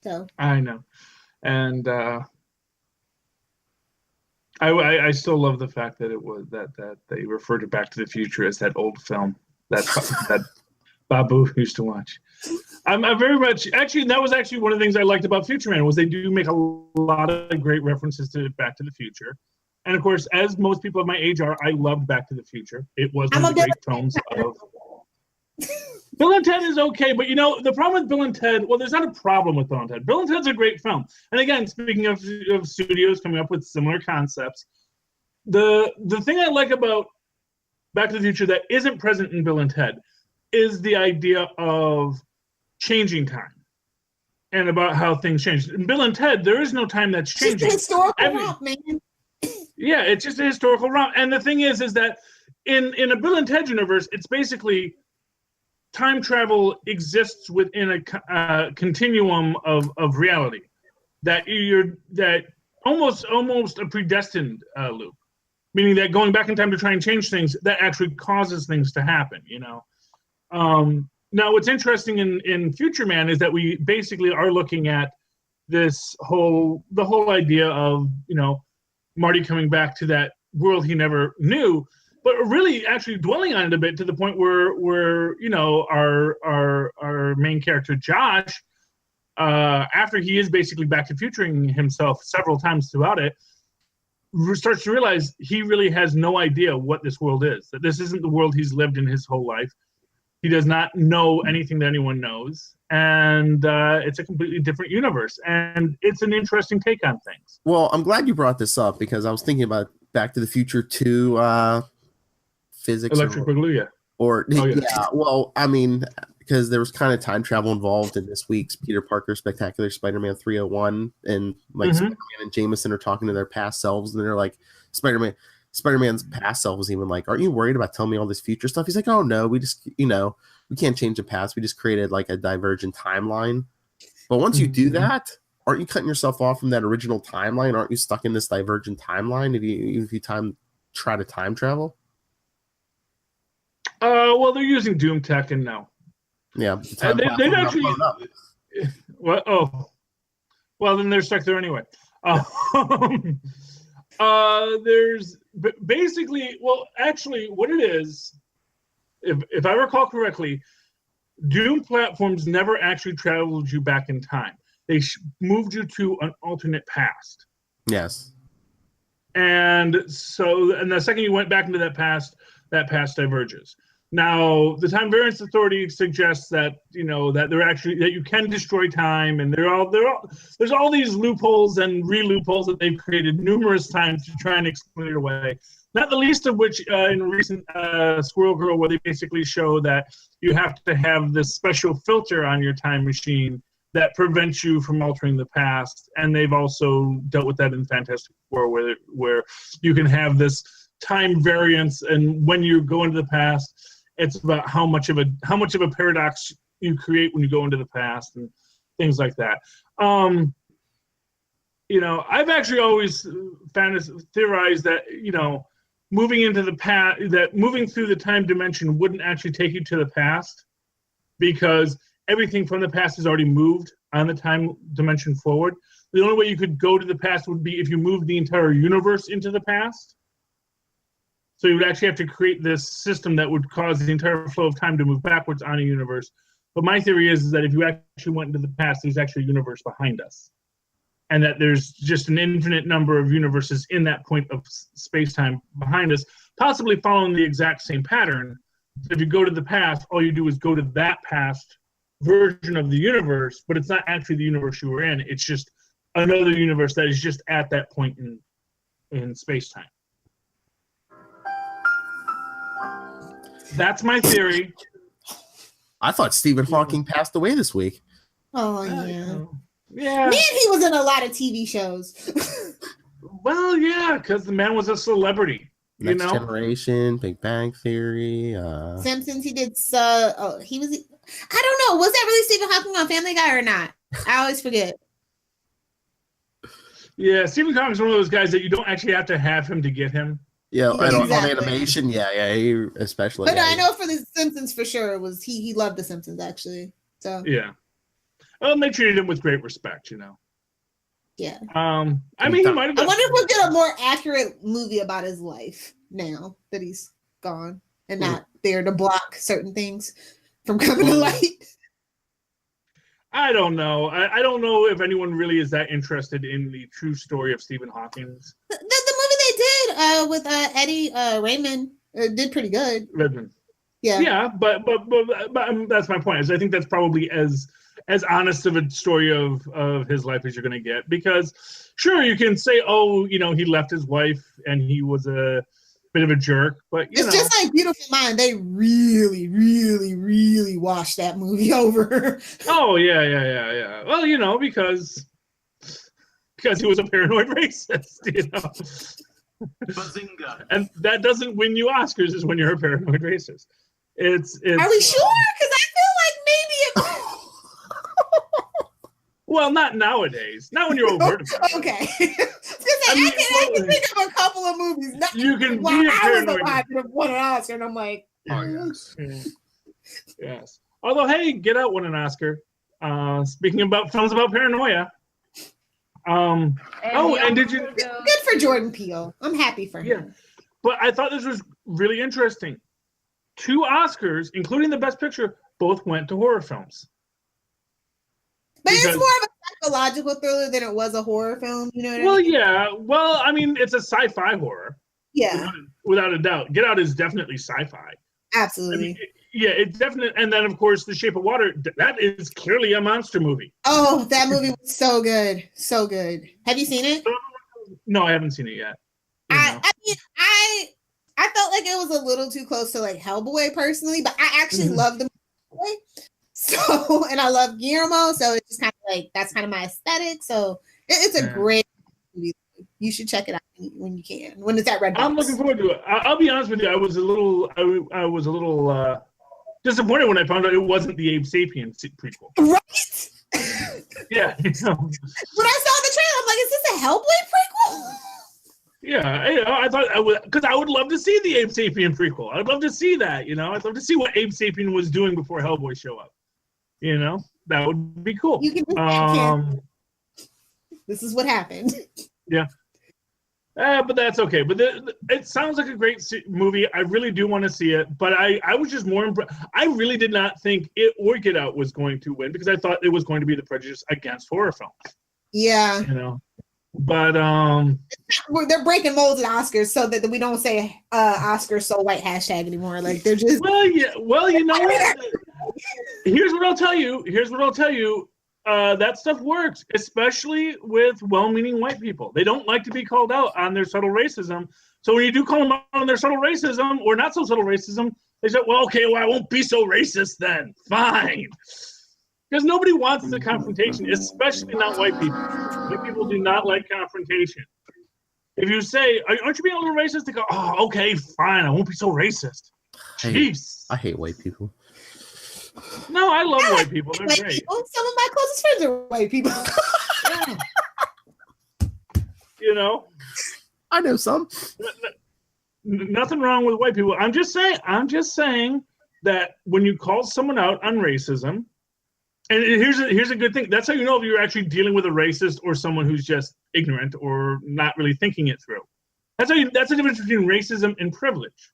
So I know, and I still love the fact that it was that they referred to Back to the Future as that old film that Babu used to watch. I'm very much actually that was actually one of the things I liked about Future Man was they do make a lot of great references to Back to the Future, and of course, as most people of my age are, I loved Back to the Future. It was one of the great films of Bill and Ted is okay, but the problem with Bill and Ted, well, there's not a problem with Bill and Ted. Bill and Ted's a great film. And again, speaking of studios coming up with similar concepts, the thing I like about Back to the Future that isn't present in Bill and Ted is the idea of changing time and about how things change. In Bill and Ted, there is no time that's changing. It's a historical romp, man. Yeah, it's just a historical romp. And the thing is that in a Bill and Ted universe, it's basically time travel exists within a continuum of reality that almost a predestined loop, meaning that going back in time to try and change things that actually causes things to happen. Now, what's interesting in Future Man is that we basically are looking at the whole idea of Marty coming back to that world he never knew, but really actually dwelling on it a bit to the point where our main character Josh, after he is basically back to futuring himself several times throughout it, starts to realize he really has no idea what this world is. That this isn't the world he's lived in his whole life. He does not know anything that anyone knows, and it's a completely different universe. And it's an interesting take on things. Well, I'm glad you brought this up because I was thinking about Back to the Future 2 physics. Electric Boogaloo, yeah. Well, I mean, because there was kind of time travel involved in this week's Peter Parker Spectacular Spider-Man 301, and Spider-Man and Jameson are talking to their past selves, and they're like, Spider-Man's past self was even like, aren't you worried about telling me all this future stuff? He's like, oh no, we just, we can't change the past. We just created like a divergent timeline. But once you do that, aren't you cutting yourself off from that original timeline? Aren't you stuck in this divergent timeline if you try to time travel? Well, they're using Doom tech, and no. Yeah. They've actually. Well, then they're stuck there anyway. There's basically, well, actually, what it is, if I recall correctly, Doom platforms never actually traveled you back in time. They moved you to an alternate past. Yes. And the second you went back into that past diverges. Now, the Time Variance Authority suggests that that you can destroy time, and there's all these loopholes and re-loopholes that they've created numerous times to try and explain it away. Not the least of which in recent Squirrel Girl, where they basically show that you have to have this special filter on your time machine that prevents you from altering the past. And they've also dealt with that in Fantastic Four, where you can have this time variance, and when you go into the past, it's about how much of a paradox you create when you go into the past and things like that. I've actually always theorized that moving into the past, that moving through the time dimension wouldn't actually take you to the past, because everything from the past is already moved on the time dimension forward. The only way you could go to the past would be if you moved the entire universe into the past. So you would actually have to create this system that would cause the entire flow of time to move backwards on a universe. But my theory is that if you actually went into the past, there's actually a universe behind us. And that there's just an infinite number of universes in that point of space-time behind us, possibly following the exact same pattern. If you go to the past, all you do is go to that past version of the universe, but it's not actually the universe you were in. It's just another universe that is just at that point in space-time. That's my theory. I thought Stephen Hawking passed away this week. Oh, yeah. Yeah. Man, he was in a lot of TV shows. Well, yeah, because the man was a celebrity. Next Generation, Big Bang Theory. Simpsons, he did. I don't know. Was that really Stephen Hawking on Family Guy or not? I always forget. Yeah, Stephen Hawking's one of those guys that you don't actually have to have him to get him. Yeah, exactly. On animation, he especially. But I know for the Simpsons for sure it was he loved the Simpsons actually. So yeah, well, they treated him with great respect, Yeah. I mean, he might have. I wonder if we'll get a more accurate movie about his life now that he's gone and not there to block certain things from coming to light. I don't know. I don't know if anyone really is that interested in the true story of Stephen Hawking. The movie they did with Eddie Raymond did pretty good. Redmond. Yeah, but that's my point. Is I think that's probably as honest of a story of his life as you're going to get. Because sure, you can say, oh, he left his wife and he was a bit of a jerk, but it's just like Beautiful Mind. They really, really, really washed that movie over. Oh yeah. Well, because he was a paranoid racist, Bazinga. And that doesn't win you Oscars is when you're a paranoid racist. It's Are we sure? Because I feel like maybe well, not nowadays. Not when you're overt about it. Okay. I can think of a couple of movies. You can while be a I was paranoid. alive and won an Oscar, and I'm like, Oh, yes. Yes. Although, hey, Get Out won an Oscar. Speaking about films about paranoia. And did you? good for Jordan Peele. I'm happy for him. Yeah. But I thought this was really interesting. 2 Oscars, including the Best Picture, both went to horror films. But Because- it's more of a psychological thriller than it was a horror film. You know what I Well, mean? yeah. Well, I mean, it's a sci-fi horror. Yeah, Without a doubt. Get Out is definitely sci-fi. absolutely. It's definitely. And then, of course, The Shape of Water, that is clearly a monster movie. Oh, that movie was so good. So good. Have you seen it? No, I haven't seen it yet. I mean, I felt like it was a little too close to like Hellboy personally, but I actually love the movie. So, and I love Guillermo, so it's just kind of like that's kind of my aesthetic. So it's a great movie. You should check it out when you can. When it's at Redbox. I'm looking forward to it. I'll be honest with you. I was a little disappointed when I found out it wasn't the Abe Sapien prequel. Right? Yeah. When I saw the trailer, I'm like, is this a Hellboy prequel? Yeah, I thought because I would love to see the Abe Sapien prequel. I'd love to see that. I'd love to see what Abe Sapien was doing before Hellboy show up. That would be cool. You can do that, this is what happened. Yeah. But that's okay. But it sounds like a great movie. I really do want to see it. But I was just more impressed. I really did not think it or Get Out was going to win because I thought it was going to be the prejudice against horror films. Yeah. But they're breaking molds at Oscars so that we don't say Oscars so white hashtag anymore. Like they're just well, you know what? Here's what I'll tell you. That stuff works, especially with well-meaning white people. They don't like to be called out on their subtle racism. So when you do call them out on their subtle racism or not so subtle racism, they say, well, okay, I won't be so racist then. Fine. Because nobody wants the confrontation, especially not white people. White people do not like confrontation. If you say, aren't you being a little racist? They go, oh, okay, fine. I won't be so racist. Jeez. I hate white people. No, I love white people. They're white great. people. Some of my closest friends are white people. Yeah. I know some. Nothing wrong with white people. I'm just saying that when you call someone out on racism, and here's a good thing. That's how you know if you're actually dealing with a racist or someone who's just ignorant or not really thinking it through. That's the difference between racism and privilege.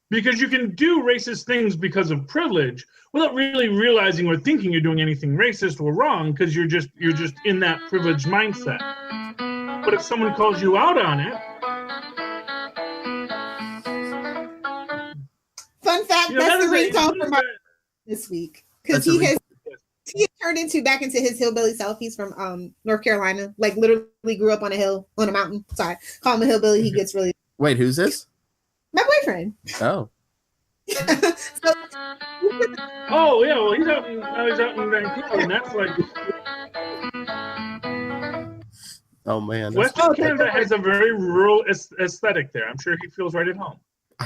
Because you can do racist things because of privilege without really realizing or thinking you're doing anything racist or wrong because you're just in that privileged mindset. But if someone calls you out on it, Fun fact, that's the ringtone for my this week because he has turned back into his hillbilly self. He's from North Carolina, like literally grew up on a mountain. Sorry, call him a hillbilly. He gets really. Wait, who's this? My boyfriend. Oh. oh yeah, well he's out in Vancouver, and that's like Oh man. Western Canada has a very rural aesthetic there. I'm sure he feels right at home. I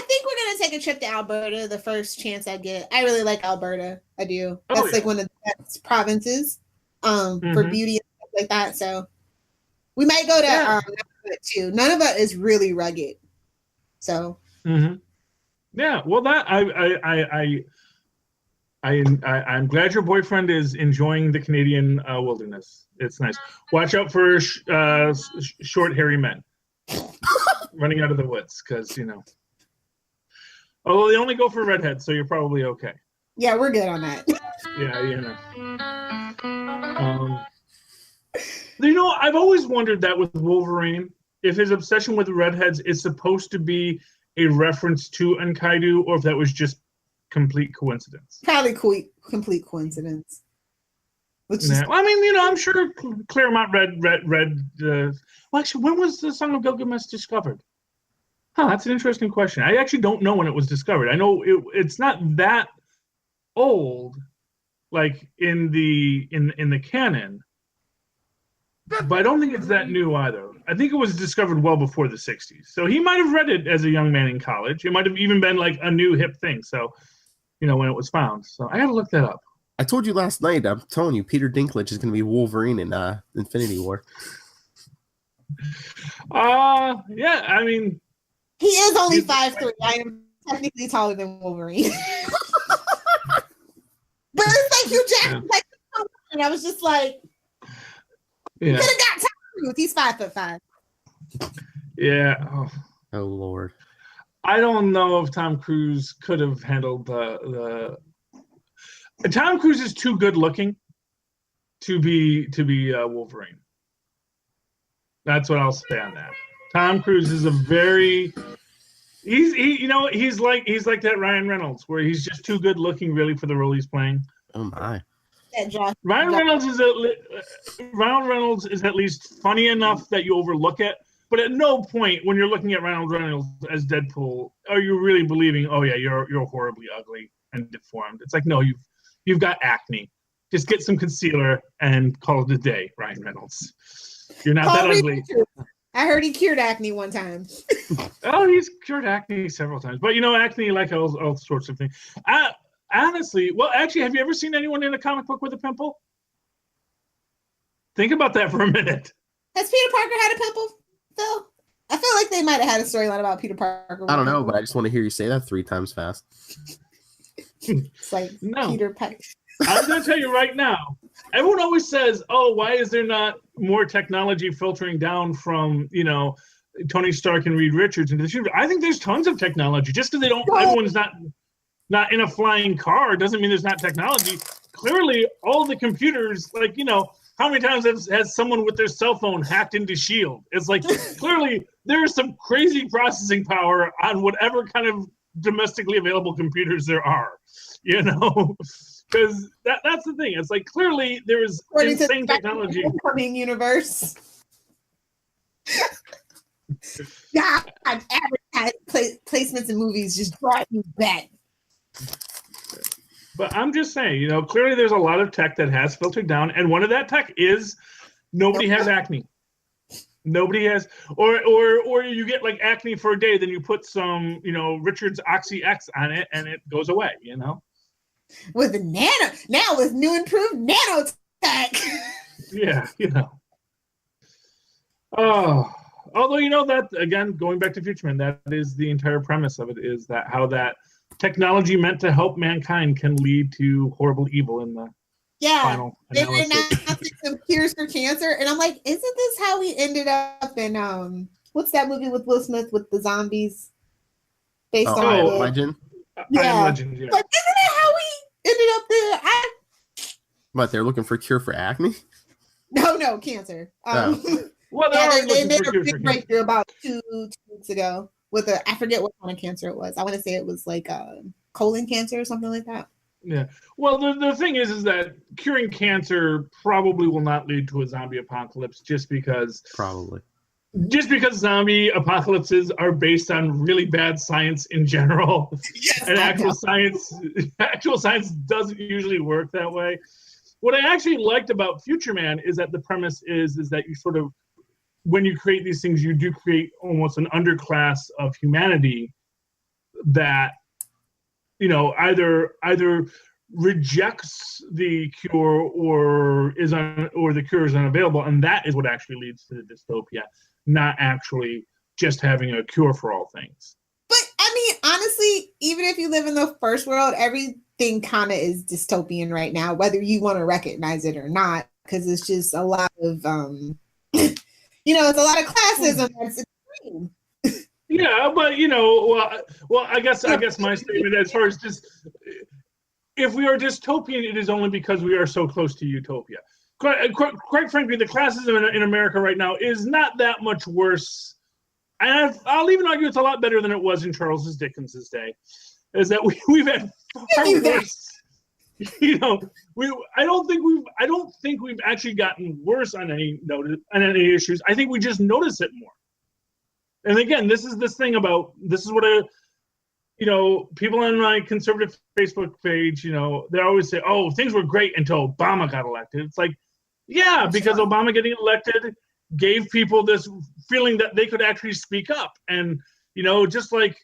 think we're gonna take a trip to Alberta the first chance I get. I really like Alberta. I do. That's like one of the best provinces for beauty and stuff like that. So we might go to Nunavut too. Nunavut is really rugged. So yeah, well that I'm glad your boyfriend is enjoying the Canadian wilderness. It's nice. Watch out for short hairy men running out of the woods because although they only go for redheads, so you're probably okay. Yeah, we're good on that. Yeah, I've always wondered that with Wolverine, if his obsession with redheads is supposed to be a reference to Enkaidu or if that was just complete coincidence. Probably complete coincidence. Yeah. Well, I mean, I'm sure Claremont read. Well, actually, when was the Song of Gilgamesh discovered? Huh, that's an interesting question. I actually don't know when it was discovered. I know it's not that old, like in the canon, but I don't think it's that new either. I think it was discovered well before the 60s. So he might have read it as a young man in college. It might have even been like a new hip thing. So, when it was found. So I got to look that up. I told you last night, I'm telling you, Peter Dinklage is going to be Wolverine in Infinity War. Yeah, I mean... He is only 5'3". I am technically taller than Wolverine. But it's like Hugh Jackman, and I was just like, you could have got Tom Cruise. He's 5'5". Yeah. Oh Lord. I don't know if Tom Cruise could have handled the. Tom Cruise is too good looking to be Wolverine. That's what I'll say on that. Tom Cruise is a very he's like that Ryan Reynolds where he's just too good looking really for the role he's playing. Oh my. Ryan Reynolds is at least funny enough that you overlook it, but at no point when you're looking at Ryan Reynolds as Deadpool are you really believing, oh yeah, you're horribly ugly and deformed. It's like, no, you've got acne. Just get some concealer and call it a day, Ryan Reynolds. You're not that ugly. I heard he cured acne one time. Oh, he's cured acne several times. But acne, like all sorts of things. Honestly, well, actually, have you ever seen anyone in a comic book with a pimple? Think about that for a minute. Has Peter Parker had a pimple, Phil? I feel like they might have had a storyline about Peter Parker. I don't know, but I just want to hear you say that 3 times fast. It's like no. Peter Parker. I'm going to tell you right now. Everyone always says, "Oh, why is there not more technology filtering down from Tony Stark and Reed Richards into the future?" I think there's tons of technology. Just because everyone's not in a flying car doesn't mean there's not technology. Clearly, all the computers, like how many times has someone with their cell phone hacked into S.H.I.E.L.D.? It's like clearly there's some crazy processing power on whatever kind of domestically available computers there are. Because that's the thing. It's like clearly there is insane technology. Coming universe. God, advertising placements in movies just drive me back. But I'm just saying, clearly there's a lot of tech that has filtered down, and one of that tech is nobody has acne. Nobody has, or you get like acne for a day, then you put some, Richard's Oxy X on it, and it goes away. With the now with new improved nanotech. Yeah, Oh, although that again, going back to Future Man, that is the entire premise of it, is that how that technology meant to help mankind can lead to horrible evil in the final analysis. They're announcing some cures for cancer, and I'm like, isn't this how we ended up in what's that movie with Will Smith with the zombies? Based on Legend. Yeah. I Am Legend. Yeah. Like, isn't that how we ended up there? But they're looking for a cure for acne? No, cancer. Well, they made a big breakthrough about 2 weeks ago with I forget what kind of cancer it was. I want to say it was like colon cancer or something like that. Yeah. Well, the thing is that curing cancer probably will not lead to a zombie apocalypse just because zombie apocalypses are based on really bad science in general. Yes, and actual science doesn't usually work that way. What I actually liked about Future Man is that the premise is that you sort of, when you create these things, you do create almost an underclass of humanity that either rejects the cure or the cure is unavailable, and that is what actually leads to the dystopia, not actually just having a cure for all things. But I mean, honestly, even if you live in the first world, everything kind of is dystopian right now, whether you want to recognize it or not, because it's just a lot of it's a lot of classism that's extreme. Yeah, but well, I guess my statement as far as just if we are dystopian, it is only because we are so close to utopia. Quite frankly, the classism in America right now is not that much worse and I'll even argue it's a lot better than it was in Charles Dickens's day, is that we've had far worse. You know, I don't think we've actually gotten worse on any issues. I think we just notice it more. And again, this is what people on my conservative Facebook page, they always say, "Oh, things were great until Obama got elected." It's like, yeah, because Obama getting elected gave people this feeling that they could actually speak up, and just like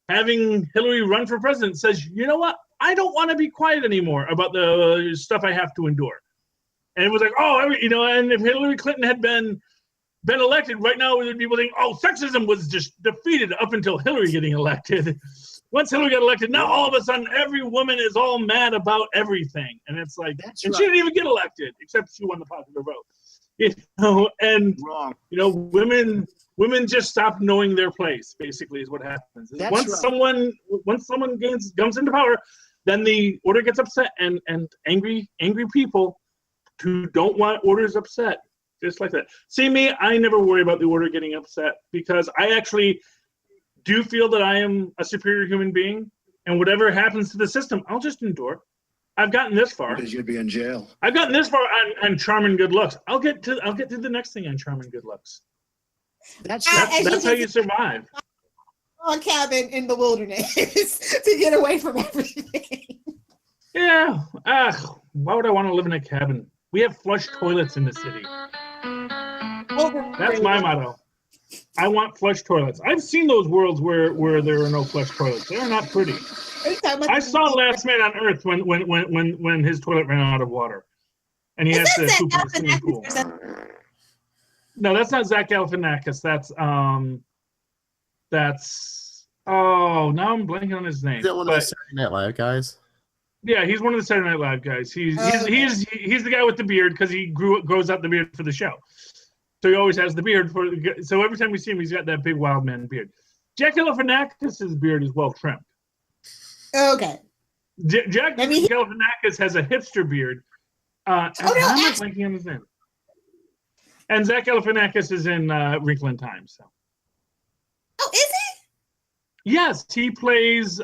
having Hillary run for president says, you know what? I don't want to be quiet anymore about the stuff I have to endure. And it was like, and if Hillary Clinton had been elected, right now we would be thinking, oh, sexism was just defeated up until Hillary getting elected. Once Hillary got elected, now all of a sudden every woman is all mad about everything. And it's like, she didn't even get elected, except she won the popular vote. Women just stop knowing their place, basically, is what happens. Once someone comes into power, then the order gets upset, and angry people who don't want orders upset, just like that. See me, I never worry about the order getting upset, because I actually do feel that I am a superior human being, and whatever happens to the system, I'll just endure. I've gotten this far. Because you'd be in jail. I've gotten this far on charm and good looks. I'll get to the next thing on charm and good looks. That's how you survive. A cabin in the wilderness to get away from everything. Yeah. Why would I want to live in a cabin? We have flush toilets in the city. That's my motto. I want flush toilets. I've seen those worlds where there are no flush toilets. They're not pretty. I saw Last Man on Earth when his toilet ran out of water, and he has to poop in the swimming pool. No, that's not Zach Galifianakis. That's now I'm blanking on his name. Is that one of the Saturday Night Live guys? Yeah, he's one of the Saturday Night Live guys. He's the guy with the beard, because he grows out the beard for the show. So he always has the beard so every time we see him, he's got that big wild man beard. Jack Galifianakis' beard is well trimmed. Okay. Jack Galifianakis has a hipster beard. I'm blanking on his name. And Zach Galifianakis is in Wrinkle in Time. So. Oh, is he? Yes, he plays.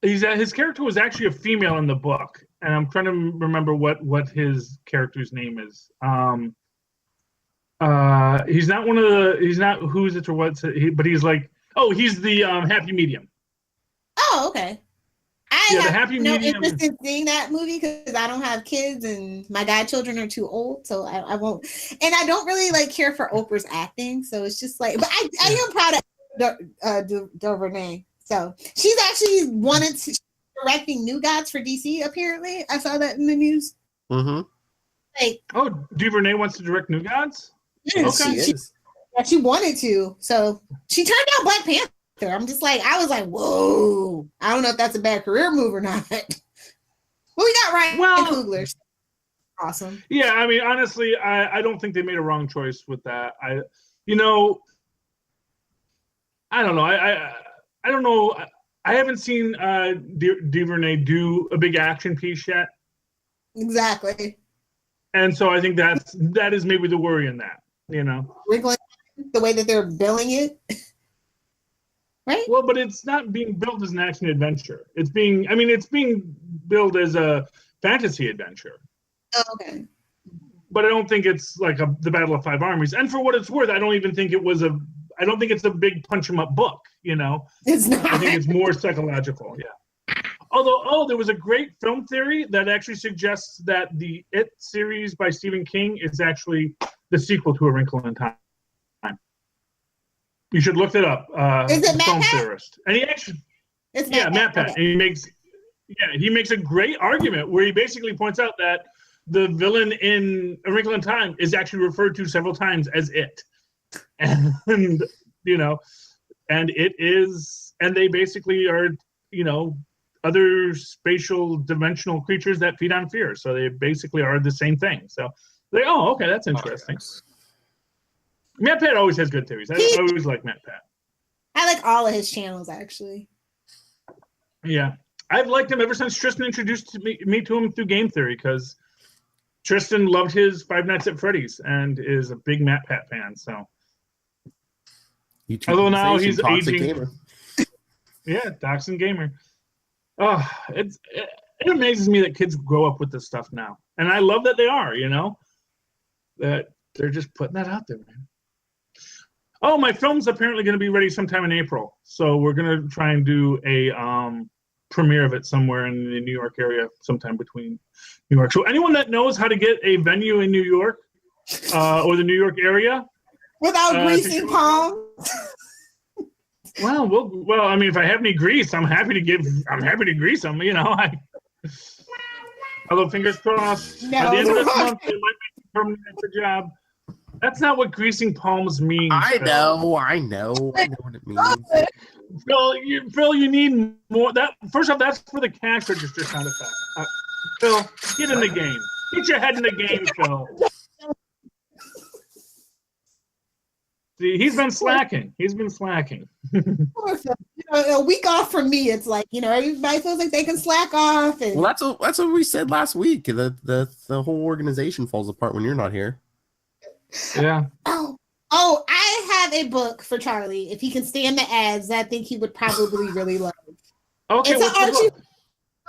His character was actually a female in the book, and I'm trying to remember what his character's name is. He's not one of the. He's not who's it or what's it. But he's like. Oh, he's the happy medium. Oh, okay. I the have happy no medium. interest in seeing that movie because I don't have kids and my godchildren are too old, so I won't. And I don't really care for Oprah's acting, so it's just like. But I am proud of DuVernay. So she's actually wanted to directing New Gods for DC. Apparently, I saw that in the news. Mm-hmm. DuVernay wants to direct New Gods. Yes, okay. She wanted to, so she turned down Black Panther. I'm just I was like, whoa. I don't know if that's a bad career move or not. Well, we got Ryan Coogler. Awesome. Yeah, I mean, honestly, I don't think they made a wrong choice with that. I don't know. I don't know. I haven't seen DuVernay do a big action piece yet. Exactly. And so I think that is maybe the worry in that, The way that they're billing it. Right? Well, but it's not being billed as an action adventure. It's being billed as a fantasy adventure. Oh, okay. But I don't think it's like the Battle of Five Armies. And for what it's worth, I don't think it's a big punch 'em up book, It's not. I think it's more psychological, yeah. Although, there was a great film theory that actually suggests that the It series by Stephen King is actually the sequel to A Wrinkle in Time. You should look it up. Is it Matt film Pat? theorist, and he actually, It's Matt Pat. Okay. And he makes a great argument where he basically points out that the villain in A Wrinkle in Time is actually referred to several times as It, and and it is, and they basically are, other spatial dimensional creatures that feed on fear. So they basically are the same thing. So okay, that's interesting. Matt Pat always has good theories. I always like Matt Pat. I like all of his channels, actually. Yeah. I've liked him ever since Tristan introduced me to him through game theory, because Tristan loved his Five Nights at Freddy's and is a big Matt Pat fan. So Although now sensation, he's Toxic aging. Gamer. Yeah, Dachshund Gamer. Oh, it amazes me that kids grow up with this stuff now, and I love that they are. That they're just putting that out there, man. Oh, my film's apparently going to be ready sometime in April, so we're going to try and do a premiere of it somewhere in the New York area, sometime between New York. So anyone that knows how to get a venue in New York or the New York area without greasing palms. Well, I mean, if I have any grease, I'm happy to grease them. Although fingers crossed, No. at the end of this month, they might make a permanent extra job. That's not what greasing palms means. I Phil. know what it means. Phil, you need more. First off, that's for the cash register sound effect. Phil, get in the game. Get your head in the game, Phil. See, he's been slacking. A week off from me, it's like, everybody feels like they can slack off. And... Well, that's what we said last week. The whole organization falls apart when you're not here. Yeah. Oh, I have a book for Charlie. If he can stand the ads, that I think he would probably really love. Okay. It's an Archie.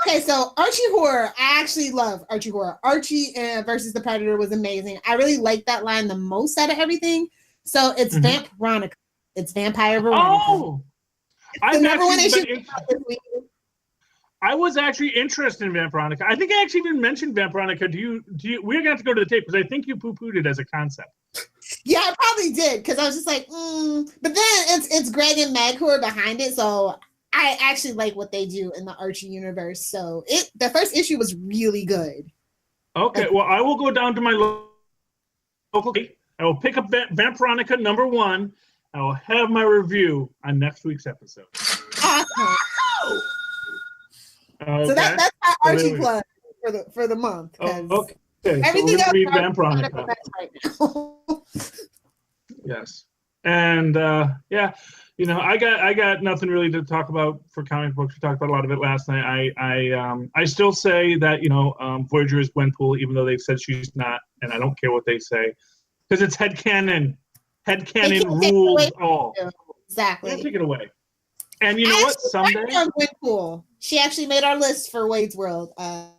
Okay, so Archie horror. I actually love Archie horror. Archie versus the Predator was amazing. I really like that line the most out of everything. So it's Vamperonica. It's Vampire Veronica. Oh, I was actually interested in Vamperonica. I think I actually even mentioned Vamperonica. We're gonna have to go to the tape because I think you poo-pooed it as a concept. Yeah, I probably did because I was just like, But then it's Greg and Meg who are behind it, so I actually like what they do in the Archie universe. So the first issue was really good. Okay, well, I will go down to my local. I will pick up Vamperonica #1. I will have my review on next week's episode. Awesome. Okay. So that's my Archie plug for the month. Okay. Everything so else read Vamperonica right now. Yes, and I got nothing really to talk about for comic books. We talked about a lot of it last night. I still say that Voyager is Gwenpool, even though they've said she's not, and I don't care what they say because it's headcanon. Headcanon rules all. Exactly. Can't take it away. And you know what? Someday. Gwenpool. She actually made our list for Wade's World. Oh,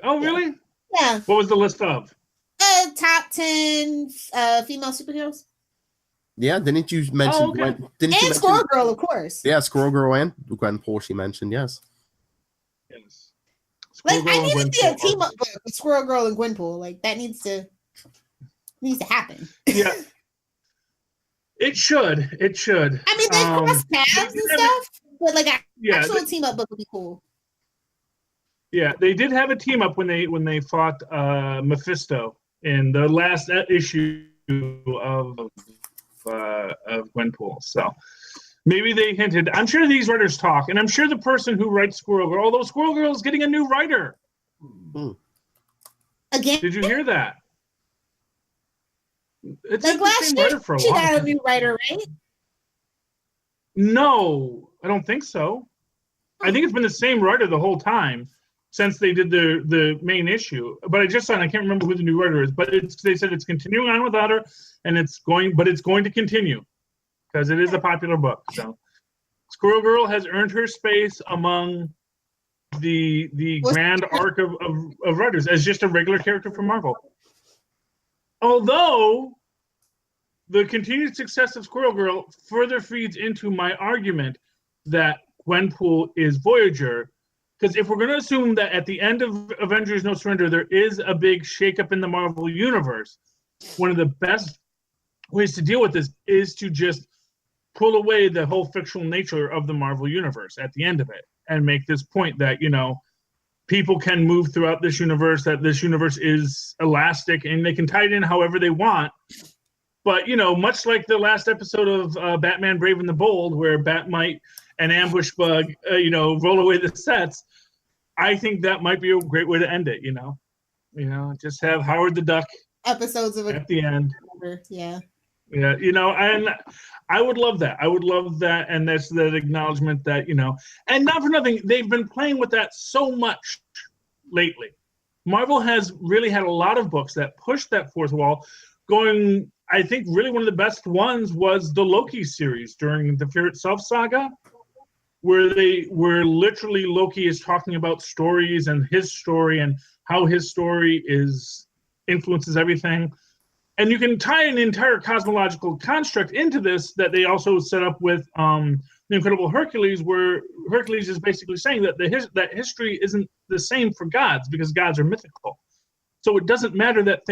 really? Yeah. What was the list of? Top 10 female superheroes. Yeah, didn't you mention okay. And Squirrel Girl, of course. Yeah, Squirrel Girl and Gwenpool she mentioned, yes. Yes. I need to see a team up book with Squirrel Girl and Gwenpool. Like that needs to happen. Yeah. It should. I mean, they cross paths and stuff, but like actual team up book would be cool. Yeah, they did have a team up when they fought Mephisto in the last issue of Gwenpool. So maybe they hinted. I'm sure these writers talk, and I'm sure the person who writes Squirrel Girl, although Squirrel Girl is getting a new writer. Again? Did you hear that? It's like last year, she got a new writer, right? No, I don't think so. I think it's been the same writer the whole time since they did the main issue. But I just saw, and I can't remember who the new writer is. But they said it's continuing on without her, and it's going to continue because it is a popular book. So, Squirrel Girl has earned her space among the grand arc of writers as just a regular character from Marvel. Although the continued success of Squirrel Girl further feeds into my argument that Gwenpool is Voyager, because if we're going to assume that at the end of Avengers No Surrender there is a big shakeup in the Marvel universe, one of the best ways to deal with this is to just pull away the whole fictional nature of the Marvel universe at the end of it and make this point that people can move throughout this universe, that this universe is elastic and they can tie it in however they want. But, much like the last episode of Batman Brave and the Bold, where Batmite and Ambush Bug, roll away the sets, I think that might be a great way to end it, just have Howard the Duck episodes of it at the end. Yeah. Yeah, and I would love that. I would love that, and that's that acknowledgement that, and not for nothing, they've been playing with that so much lately. Marvel has really had a lot of books that push that fourth wall, going, I think really one of the best ones was the Loki series during the Fear Itself saga, where literally Loki is talking about stories and his story and how his story influences everything. And you can tie an entire cosmological construct into this that they also set up with the Incredible Hercules, where Hercules is basically saying that that history isn't the same for gods because gods are mythical. So it doesn't matter that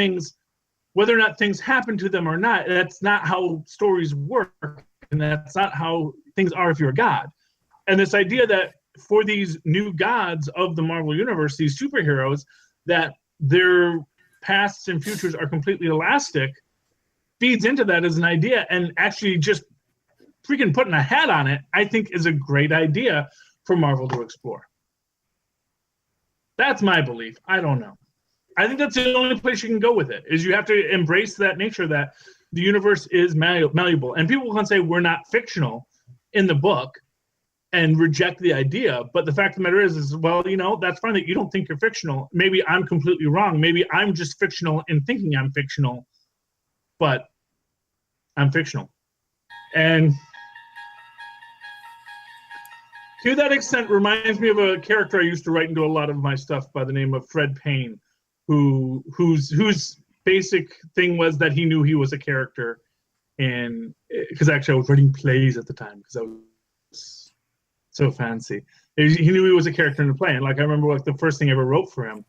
whether or not things happen to them or not, that's not how stories work, and that's not how things are if you're a god. And this idea that for these new gods of the Marvel Universe, these superheroes, that their pasts and futures are completely elastic, feeds into that as an idea, and actually just freaking putting a hat on it, I think is a great idea for Marvel to explore. That's my belief. I don't know. I think that's the only place you can go with it, is you have to embrace that nature that the universe is malleable. And people can say we're not fictional in the book and reject the idea. But the fact of the matter is, well, that's fine that you don't think you're fictional. Maybe I'm completely wrong. Maybe I'm just fictional in thinking I'm fictional, but I'm fictional. And to that extent, reminds me of a character I used to write into a lot of my stuff by the name of Fred Payne, whose basic thing was that he knew he was a character, and because actually I was writing plays at the time because I was so fancy. He knew he was a character in the play, and I remember the first thing I ever wrote for him,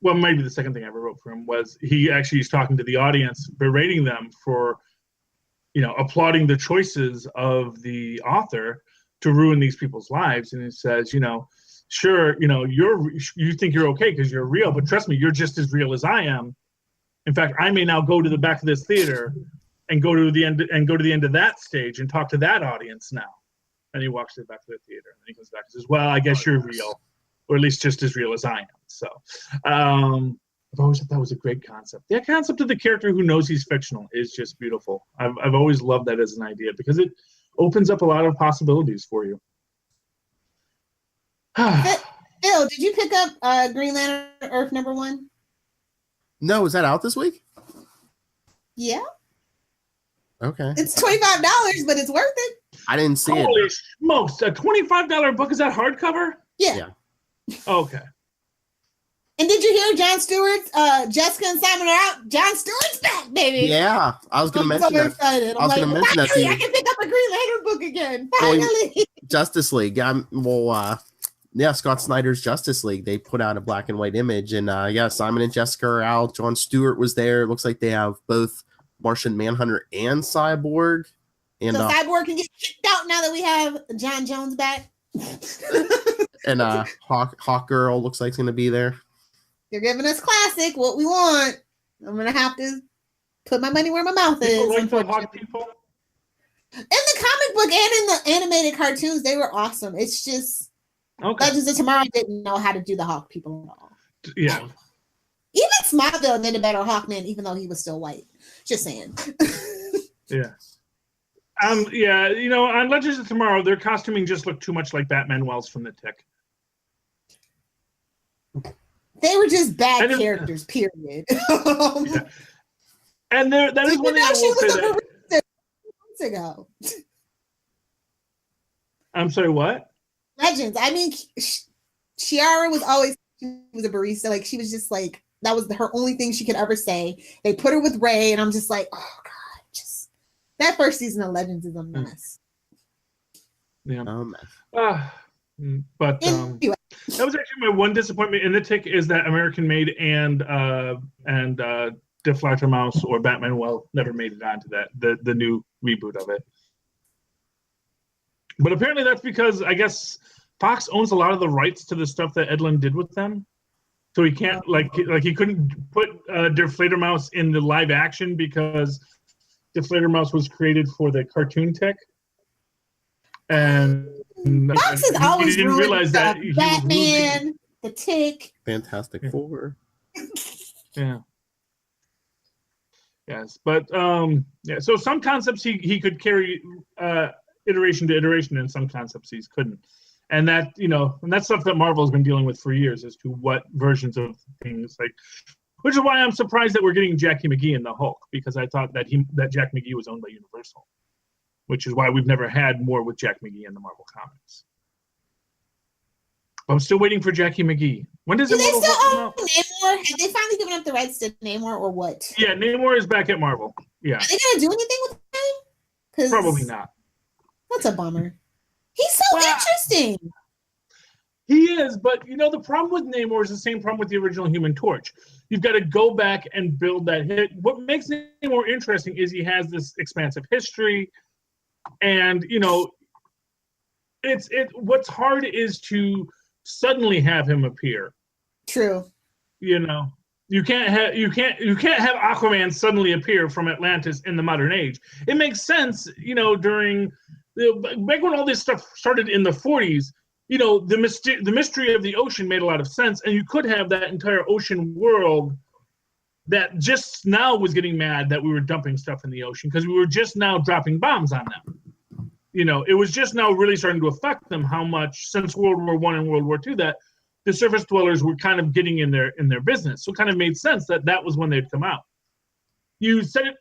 well, maybe the second thing I ever wrote for him, was he actually is talking to the audience, berating them for, applauding the choices of the author to ruin these people's lives, and he says, sure, you think you're okay because you're real, but trust me, you're just as real as I am. In fact, I may now go to the back of this theater and go to the end of that stage and talk to that audience now. And he walks to the back of the theater, and he comes back and says, well, I guess you're real, or at least just as real as I am. So I've always thought that was a great concept. The concept of the character who knows he's fictional is just beautiful. I've always loved that as an idea because it opens up a lot of possibilities for you. Phil, did you pick up Green Lantern Earth #1? No, is that out this week? Yeah. Okay. It's $25, but it's worth it. I didn't see it. Holy smokes. A $25 book, is that hardcover? Yeah. Okay. And did you hear Jon Stewart's Jessica and Simon are out? Jon Stewart's back, baby. Yeah, I was going to mention that. Excited. I was going to mention that to you. I can pick up a Green Lantern book again. Finally. Justice League. Scott Snyder's Justice League. They put out a black and white image, and Simon and Jessica are out. Jon Stewart was there. It looks like they have both Martian Manhunter and Cyborg. And so Cyborg can get kicked out now that we have John Jones back. And Hawk Girl looks like it's going to be there. You're giving us classic, what we want. I'm going to have to put my money where my mouth is. Like the Hawk people? In the comic book and in the animated cartoons, they were awesome. It's just Legends of Tomorrow didn't know how to do the Hawk people at all. Yeah. Even Smallville did a better Hawkman, even though he was still white. Just saying. Yeah. On Legends of Tomorrow, their costuming just looked too much like Batman Wells from The Tick. They were just bad characters, period. Yeah. And that is one thing I will say that months ago. I'm sorry, what? Legends. I mean, Shiara was always, she was a barista. Like, she was just like, that was her only thing she could ever say. They put her with Ray, and I'm just like, oh God, just that first season of Legends is a mess. Yeah. But anyway. That was actually my one disappointment in The Tick, is that American Made and Deflator Mouse or Batman Well never made it onto that the new reboot of it. But apparently that's because I guess Fox owns a lot of the rights to the stuff that Edlund did with them, so he can't he couldn't put Deflator Mouse in the live action because Deflator Mouse was created for the cartoon Tick, and Fox has always didn't realize that Batman, the Tick, Fantastic Four. Yeah. Yes, but so some concepts he could carry iteration to iteration, and some concepts he couldn't. And that, and that's stuff that Marvel has been dealing with for years as to what versions of things, like which is why I'm surprised that we're getting Jackie McGee in the Hulk, because I thought that Jack McGee was owned by Universal, which is why we've never had more with Jack McGee in the Marvel comics. I'm still waiting for Jackie McGee. When does Do they Immortal still Hulk come own out? Namor? Have they finally given up the rights to Namor or what? Yeah, Namor is back at Marvel. Yeah, Are they gonna do anything with him? 'Cause probably not. That's a bummer. He's so Well, interesting. He is, but the problem with Namor is the same problem with the original Human Torch. You've got to go back and build that hit. What makes Namor interesting is he has this expansive history, and what's hard is to suddenly have him appear. True. You can't have Aquaman suddenly appear from Atlantis in the modern age. It makes sense, during back when all this stuff started in the 40s. The mystery of the ocean made a lot of sense, and you could have that entire ocean world that just now was getting mad that we were dumping stuff in the ocean because we were just now dropping bombs on them. It was just now really starting to affect them how much since World War I and World War II that the surface dwellers were kind of getting in their business. So it kind of made sense that was when they'd come out. You said it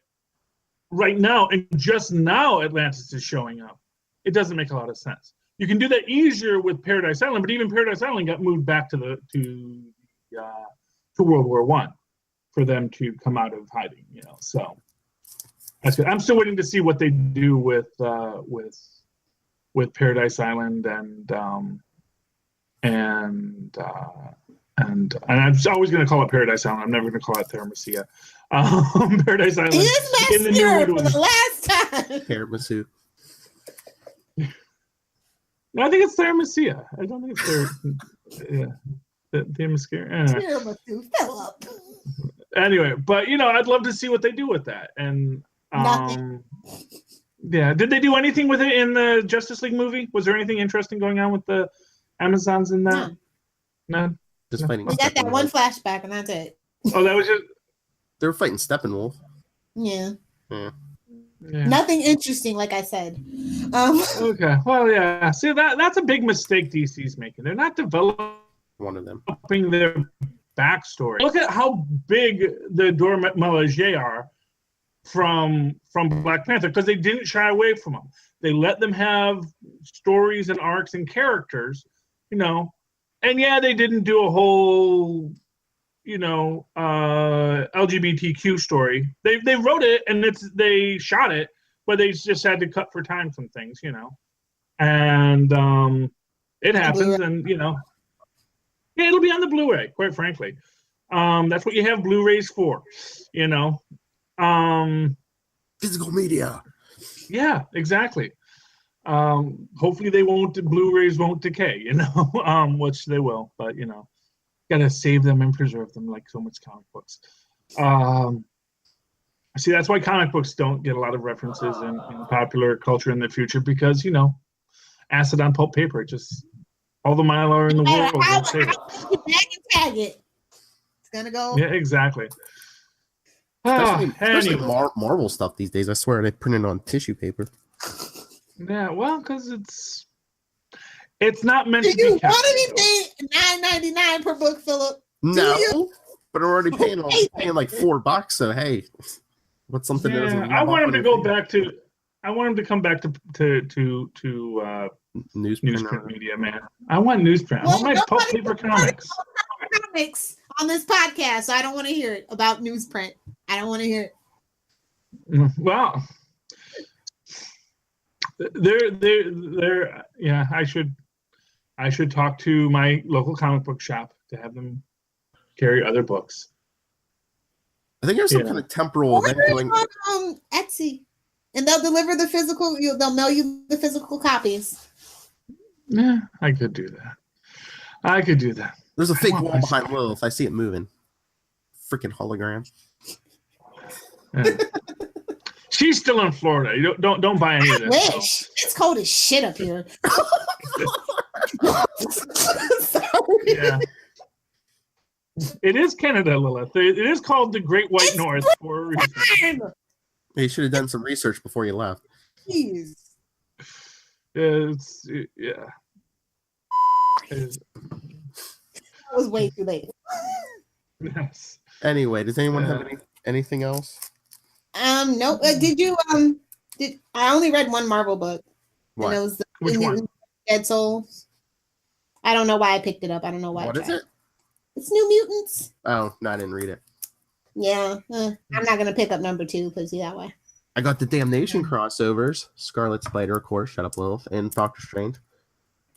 right now, and just now Atlantis is showing up. It doesn't make a lot of sense. You can do that easier with Paradise Island, but even Paradise Island got moved back to World War I for them to come out of hiding. So that's good. I'm still waiting to see what they do with Paradise Island and I'm always going to call it Paradise Island. I'm never going to call it Thermosia. Paradise Island. It is mascara for the last time. Tiramisu. No, I think it's Thermosia. I don't think it's Thermosia. Tiramisu, Philip. Anyway, but I'd love to see what they do with that. And Nothing. Yeah, did they do anything with it in the Justice League movie? Was there anything interesting going on with the Amazons in that? No. Just fighting. We got that one flashback, and that's it. Oh, that was just. They were fighting Steppenwolf. Yeah. Yeah. Nothing interesting, like I said. Okay. Well, yeah. See, that's a big mistake DC's making. They're not developing One of them. their backstory. Look at how big the Dora Milaje are from Black Panther, because they didn't shy away from them. They let them have stories and arcs and characters, and yeah, they didn't do a whole LGBTQ story. They wrote it and they shot it, but they just had to cut for time some things, and it happens. And yeah, it'll be on the Blu-ray, quite frankly. That's what you have Blu-rays for, Physical media. Yeah, exactly. Hopefully Blu-rays won't decay, which they will, but gotta save them and preserve them like so much comic books. See, that's why comic books don't get a lot of references in popular culture in the future, because acid on pulp paper, just all the Mylar in the world won't save it. Tag it. It's gonna go. Yeah, exactly. Especially Anyway. Marvel stuff these days. I swear they print it on tissue paper. Yeah, well, because it's not meant Do to you be want to be paying $9.99 per book, Philip? No, but I'm already paying like $4. So hey, what's something that doesn't? I want him to go back to. I want him to come back to newsprint media, man. I want newsprint. I want my pulp paper comics. Comics on this podcast, so I don't want to hear it about newsprint. I don't want to hear it. Well, they're yeah. I should talk to my local comic book shop to have them carry other books. I think there's some kind of temporal event going on Etsy, and they'll deliver the physical. They'll mail you the physical copies. Yeah, I could do that. There's a fake wall behind Lilith. I see it moving. Freaking hologram. Yeah. She's still in Florida. You don't buy any of this. Wish. So. It's cold as shit up here. Yeah. It is Canada, Lilith. It is called the Great White North for a reason. You should have done some research before you left. Jeez. Yeah. It was way too late. Yes. Anyway, does anyone have anything else? No. Did you I only read one Marvel book. What? And it was Which one? Dead Souls. I don't know why I picked it up. I don't know why. What is it? It's New Mutants. Oh, no, I didn't read it. Yeah. I'm not gonna pick up number 2, put it that way. I got the Damnation crossovers. Scarlet Spider, of course. Shut up, Lilith. And Doctor Strange.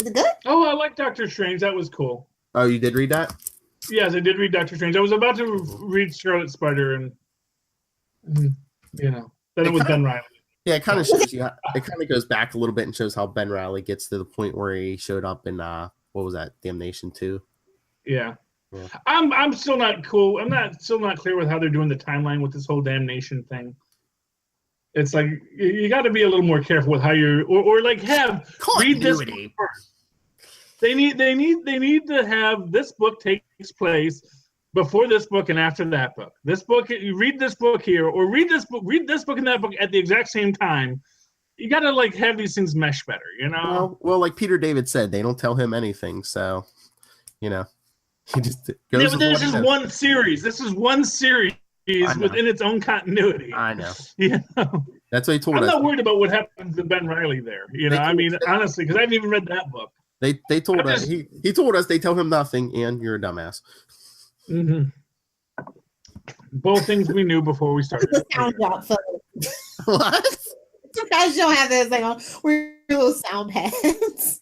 Is it good? Oh, I like Doctor Strange. That was cool. Oh, you did read that? Yes, I did read Doctor Strange. I was about to read Scarlet Spider, and then it was Ben Reilly. Yeah, it kind of shows you. It kind of goes back a little bit and shows how Ben Reilly gets to the point where he showed up in what was that? Damnation 2. Yeah. Yeah. I'm still not cool. Still not clear with how they're doing the timeline with this whole Damnation thing. It's like you got to be a little more careful with how you're, or like read this book first. They need to have this book takes place before this book and after that book. This book, you read this book here, or read this book and that book at the exact same time. You got to like have these things mesh better, you know. Well, like Peter David said, they don't tell him anything, so he just goes. Yeah, but this is one series. This is one series within its own continuity. I know. That's what he told us. I'm not worried about what happened to Ben Reilly there. I mean, honestly, because I haven't even read that book. They told us he told us they tell him nothing, and you're a dumbass. Mm-hmm. Both things we knew before we started. Sound drop photo. What? Sometimes you don't have this like we're little sound pads.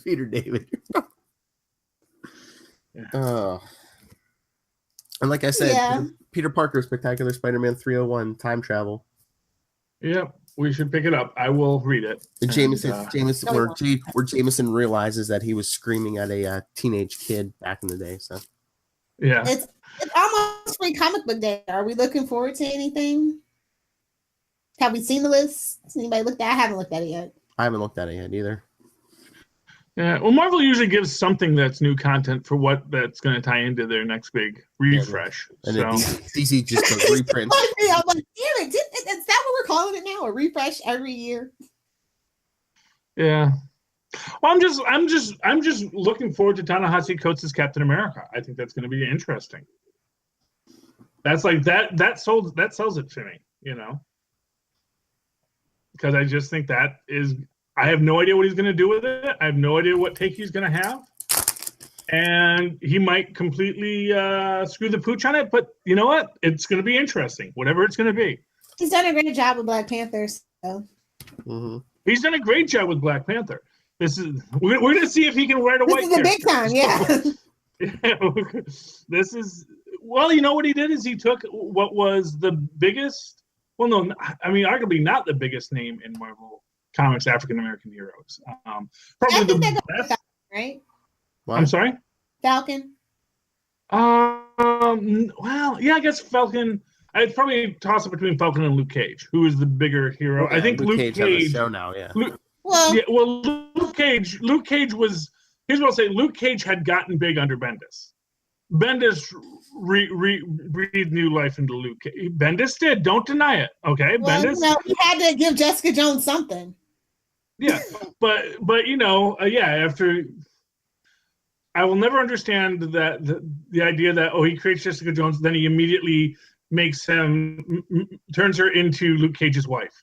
Peter David. Yeah. And like I said, Peter Parker, Spectacular Spider-Man 301, time travel. Yep, we should pick it up. I will read it. Where Jameson realizes that he was screaming at a teenage kid back in the day. So yeah, it's almost free comic book day. Are we looking forward to anything? Have we seen the list? Has anybody looked at it? I haven't looked at it yet. I haven't looked at it yet either. Yeah, well, Marvel usually gives something that's new content for what that's going to tie into their next big refresh. And then DC just does reprints. I'm like, damn it! Is that what we're calling it now? A refresh every year? Yeah. Well, I'm just looking forward to Ta-Nehisi Coates' Captain America. I think that's going to be interesting. That's like that sells it to me, because I just think that is. I have no idea what he's going to do with it. I have no idea what take he's going to have. And he might completely screw the pooch on it. But you know what? It's going to be interesting, whatever it's going to be. He's done a great job with Black Panther. So. Mm-hmm. He's done a great job with Black Panther. We're going to see if he can write a white character. This is the big time, yeah. This is, well, you know what he did is he took what was the biggest, well, no, I mean, arguably not the biggest name in Marvel Comics African American heroes. Probably the best. Falcon, right? What? I'm sorry? Falcon. Well, yeah, I guess Falcon. I'd probably toss it between Falcon and Luke Cage, who is the bigger hero. Okay, I think Luke Cage has a show now, yeah. Luke Cage was. Here's what I'll say: Luke Cage had gotten big under Bendis. Bendis breathed new life into Luke Cage. Bendis did. Don't deny it. Okay, well, Bendis. No, he had to give Jessica Jones something. Yeah, but after. I will never understand that the idea that he creates Jessica Jones, then he immediately makes turns her into Luke Cage's wife,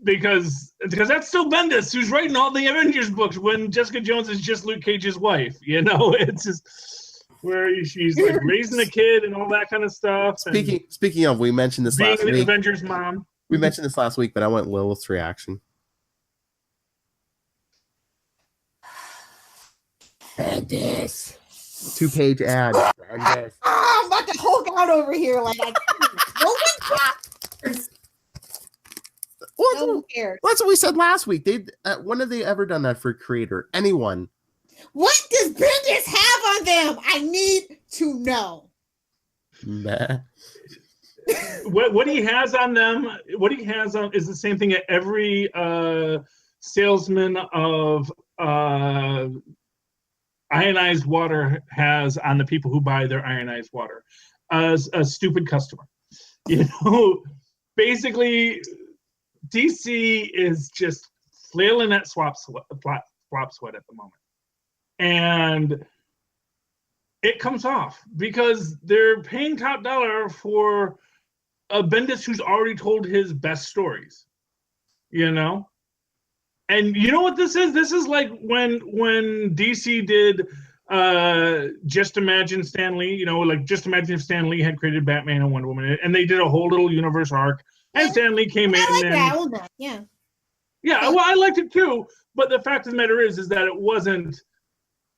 because that's still Bendis who's writing all the Avengers books when Jessica Jones is just Luke Cage's wife. It's just where she's like raising a kid and all that kind of stuff. Speaking of, we mentioned this last week. Avengers mom. We mentioned this last week, but I want Lilith's reaction. Bendis. 2-page ad. Bendis. I'm about to Hulk out over here. Like, no one cares. That's what we said last week. When have they ever done that for a creator? Anyone? What does Bendis have on them? I need to know. Nah. What he has on them, is the same thing that every salesman of ionized water has on the people who buy their ionized water. As a stupid customer. Basically, DC is just flailing at swap sweat at the moment. And it comes off because they're paying top dollar for a Bendis who's already told his best stories, you know? And you know what this is? This is like when DC did Just Imagine Stan Lee, you know, like just imagine if Stan Lee had created Batman and Wonder Woman, and they did a whole little universe arc, and Stan Lee came in. I like that. I love that. Yeah. Yeah, well, I liked it too, but the fact of the matter is that it wasn't.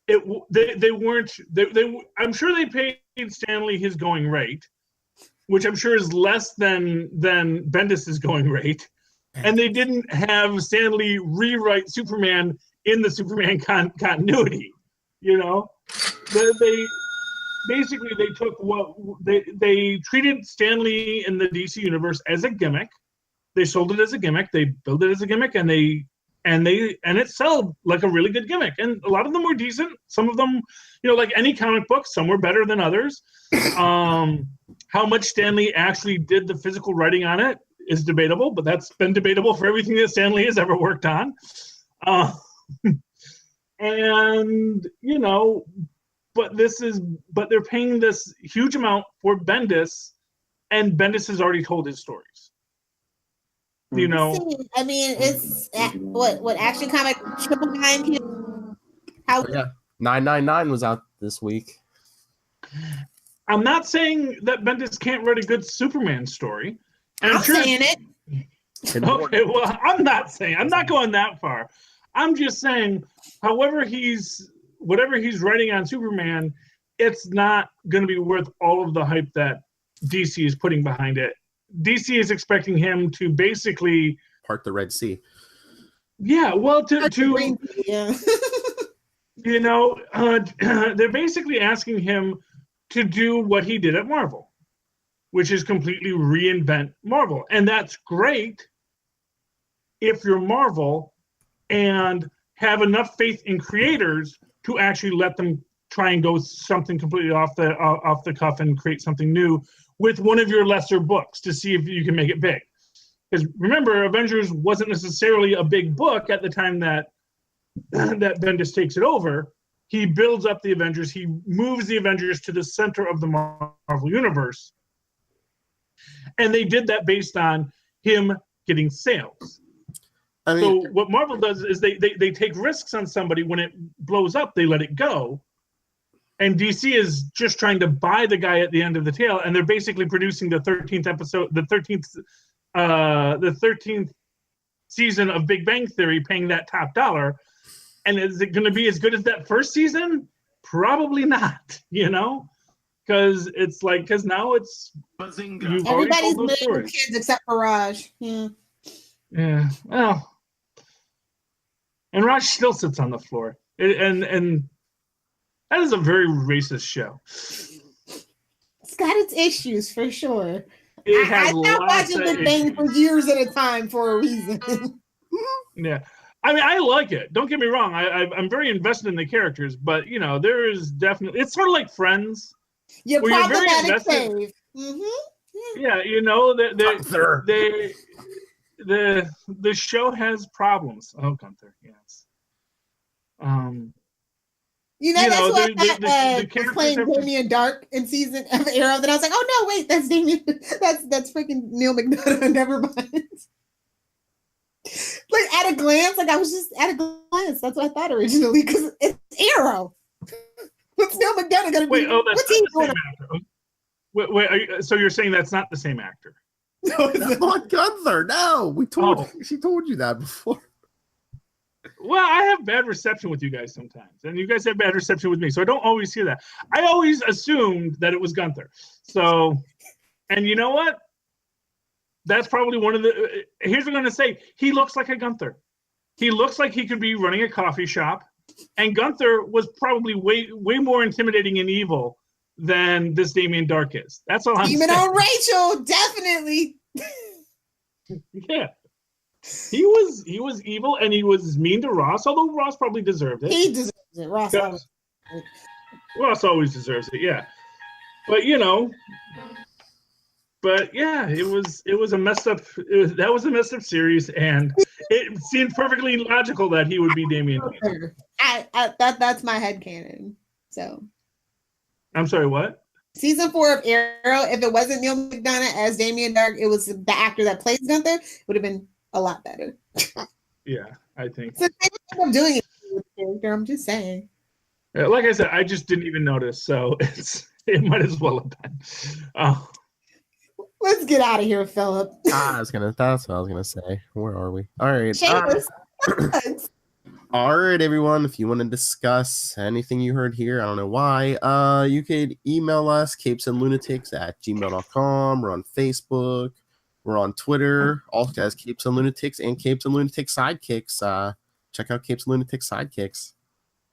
They weren't. I'm sure they paid Stan Lee his going rate, which I'm sure is less than Bendis's going rate, and they didn't have Stan Lee rewrite Superman in the Superman continuity. You know, they basically they took what they treated Stan Lee in the DC universe as a gimmick. They sold it as a gimmick. They built it as a gimmick, and it sold like a really good gimmick. And a lot of them were decent. Some of them, you know, like any comic book, some were better than others. How much Stan Lee actually did the physical writing on it is debatable, but that's been debatable for everything that Stan Lee has ever worked on. And you know, but they're paying this huge amount for Bendis, and Bendis has already told his stories. You know, I mean, it's what Action Comic 999. How? Yeah, 999 was out this week. I'm not saying that Bendis can't write a good Superman story. And I'm saying it. Okay, well, I'm not going that far. I'm just saying, whatever he's writing on Superman, it's not going to be worth all of the hype that DC is putting behind it. DC is expecting him to basically part the Red Sea. Yeah, well, yeah. You know, they're basically asking him to do what he did at Marvel, which is completely reinvent Marvel, and that's great if you're Marvel and have enough faith in creators to actually let them try and go something completely off the cuff and create something new with one of your lesser books to see if you can make it big. Because remember, Avengers wasn't necessarily a big book at the time that Bendis takes it over. He builds up the Avengers. He moves the Avengers to the center of the Marvel Universe. And they did that based on him getting sales. I mean, so what Marvel does is they take risks on somebody. When it blows up, they let it go. And DC is just trying to buy the guy at the end of the tail, and they're basically producing the 13th episode, the 13th season of Big Bang Theory, paying that top dollar. And is it going to be as good as that first season? Probably not, you know, because now it's everybody's million kids except for Raj. Yeah. Yeah. Well, and Raj still sits on the floor, and that is a very racist show. It's got its issues for sure. I stopped watching the thing for years at a time for a reason. Yeah. I mean, I like it. Don't get me wrong. I'm very invested in the characters, but you know, there is definitely, it's sort of like Friends. You're problematic save. Mm-hmm. Yeah, you know, the show has problems. Oh, Gunther, yes. You know, that's why I was playing Damien Dark in season of Arrow. Then I was like, oh no, wait, that's Damien. That's freaking Neil McDonough. Never mind. Like at a glance, like I was just at a glance. That's what I thought originally, because it's Arrow. What's Neil McDonough gonna do? What's he doing? Wait, so you're saying that's not the same actor? No, it's not Gunther. No, she told you that before. Well, I have bad reception with you guys sometimes, and you guys have bad reception with me, so I don't always hear that. I always assumed that it was Gunther. So, and you know what? That's probably one of the. Here's what I'm going to say. He looks like a Gunther. He looks like he could be running a coffee shop, and Gunther was probably way more intimidating and evil than this Damien Dark is. That's all I'm saying. Even on Rachel, definitely. Yeah. He was evil, and he was mean to Ross, although Ross probably deserved it. He deserves it. Ross always deserves it, yeah. But you know, yeah, it was a messed up. That was a messed up series, and it seemed perfectly logical that he would be Damien. That's my headcanon. So I'm sorry, what? Season 4 of Arrow, if it wasn't Neil McDonough as Damien Dark, it was the actor that plays Gunther, would have been a lot better. Yeah, I think. So I'm doing it with the character. I'm just saying. Like I said, I just didn't even notice, so it might as well have been. Let's get out of here, Philip. That's what I was gonna say. Where are we? All right. Shameless. All right, everyone. If you want to discuss anything you heard here, I don't know why, you could email us, capesandlunatics@gmail.com. We're on Facebook. We're on Twitter. Also as Capes and Lunatics and Capes and Lunatics Sidekicks. Check out Capes and Lunatics Sidekicks.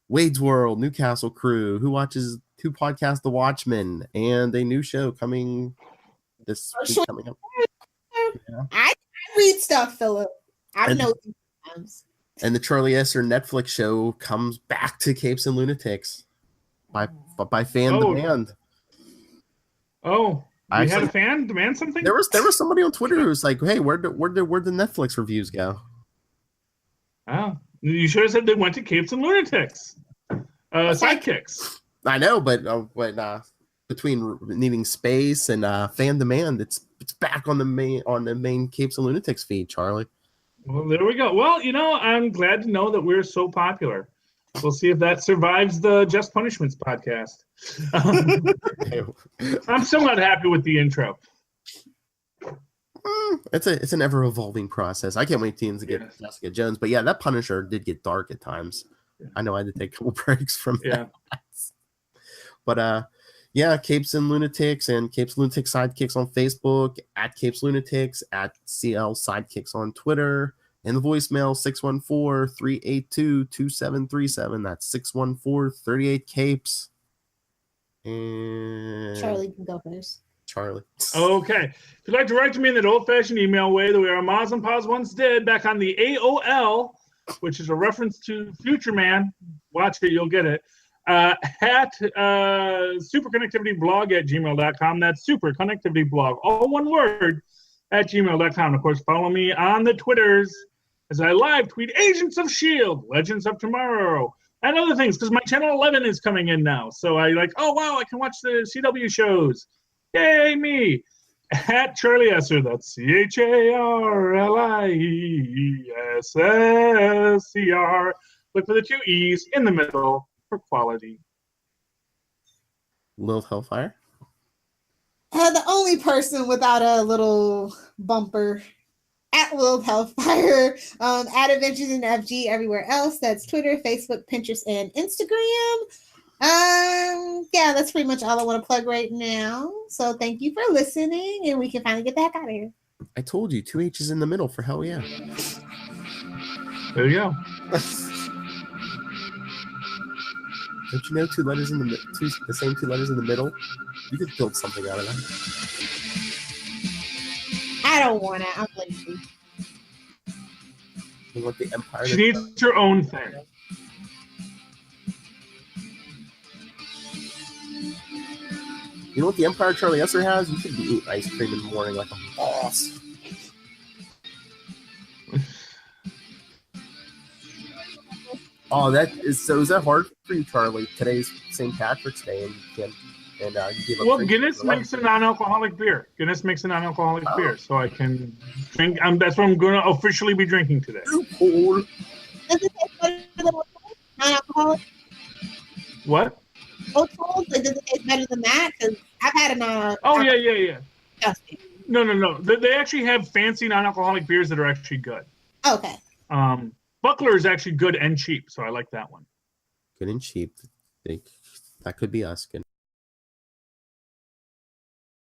Wade's World, Newcastle Crew, who podcasts The Watchmen, and a new show coming this week coming up. Yeah. I read stuff, Philip. I know sometimes. And the Charlie Esser Netflix show comes back to Capes and Lunatics by fan demand. Oh, you had a fan demand something? There was somebody on Twitter who was like, "Hey, where'd the Netflix reviews go?" Oh, you should have said they went to Capes and Lunatics. Sidekicks. I know, but between needing space and fan demand, it's back on the main Capes and Lunatics feed, Charlie. Well, there we go. Well, I'm glad to know that we're so popular. We'll see if that survives the Just Punishments podcast. I'm still not happy with the intro. It's an ever evolving process. I can't wait to get Jessica Jones, but yeah, that Punisher did get dark at times. I know I had to take a couple breaks from that. But Capes and Lunatics and Capes Lunatics Sidekicks on Facebook, at Capes Lunatics, at CL Sidekicks on Twitter, and the voicemail 614-382-2737. That's 614-38-CAPES. And Charlie can go first. Charlie. Okay. If you'd like to write to me in that old-fashioned email way the way our Moz and Paz once did back on the AOL, which is a reference to Future Man. Watch it, you'll get it. At superconnectivityblog@gmail.com. That's superconnectivityblog, all one word, @gmail.com. Of course, follow me on the Twitters as I live tweet Agents of S.H.I.E.L.D., Legends of Tomorrow, and other things, because my Channel 11 is coming in now. So I I can watch the CW shows. Yay, me. At Charlie Esser, that's CharlieEssessr. Look for the 2 E's in the middle for quality. Lilith Hellfire. The only person without a little bumper at Lilith Hellfire, at Adventures in FG everywhere else. That's Twitter, Facebook, Pinterest, and Instagram. That's pretty much all I want to plug right now. So thank you for listening, and we can finally get the heck out of here. I told you, 2 H's in the middle for hell yeah. There you go. Don't you know 2 letters in the the same 2 letters in the middle? You could build something out of that. I don't want to. I'm lazy. You want the Empire? She needs her own thing. You know what the Empire Charlie Esser has? You could be eating ice cream in the morning like a boss. Oh, is that hard for you, Charlie? Today's St. Patrick's Day, and you can't. And you give up. Well, Guinness makes a non-alcoholic beer. Guinness makes a non-alcoholic beer, so I can drink. That's what I'm going to officially be drinking today. Does it taste better than non-alcoholic? What? Does it taste better than that? Because I've had a non. Oh yeah. Disgusting. No. They actually have fancy non-alcoholic beers that are actually good. Okay. Buckler is actually good and cheap, so I like that one. Good and cheap. That could be us. Good.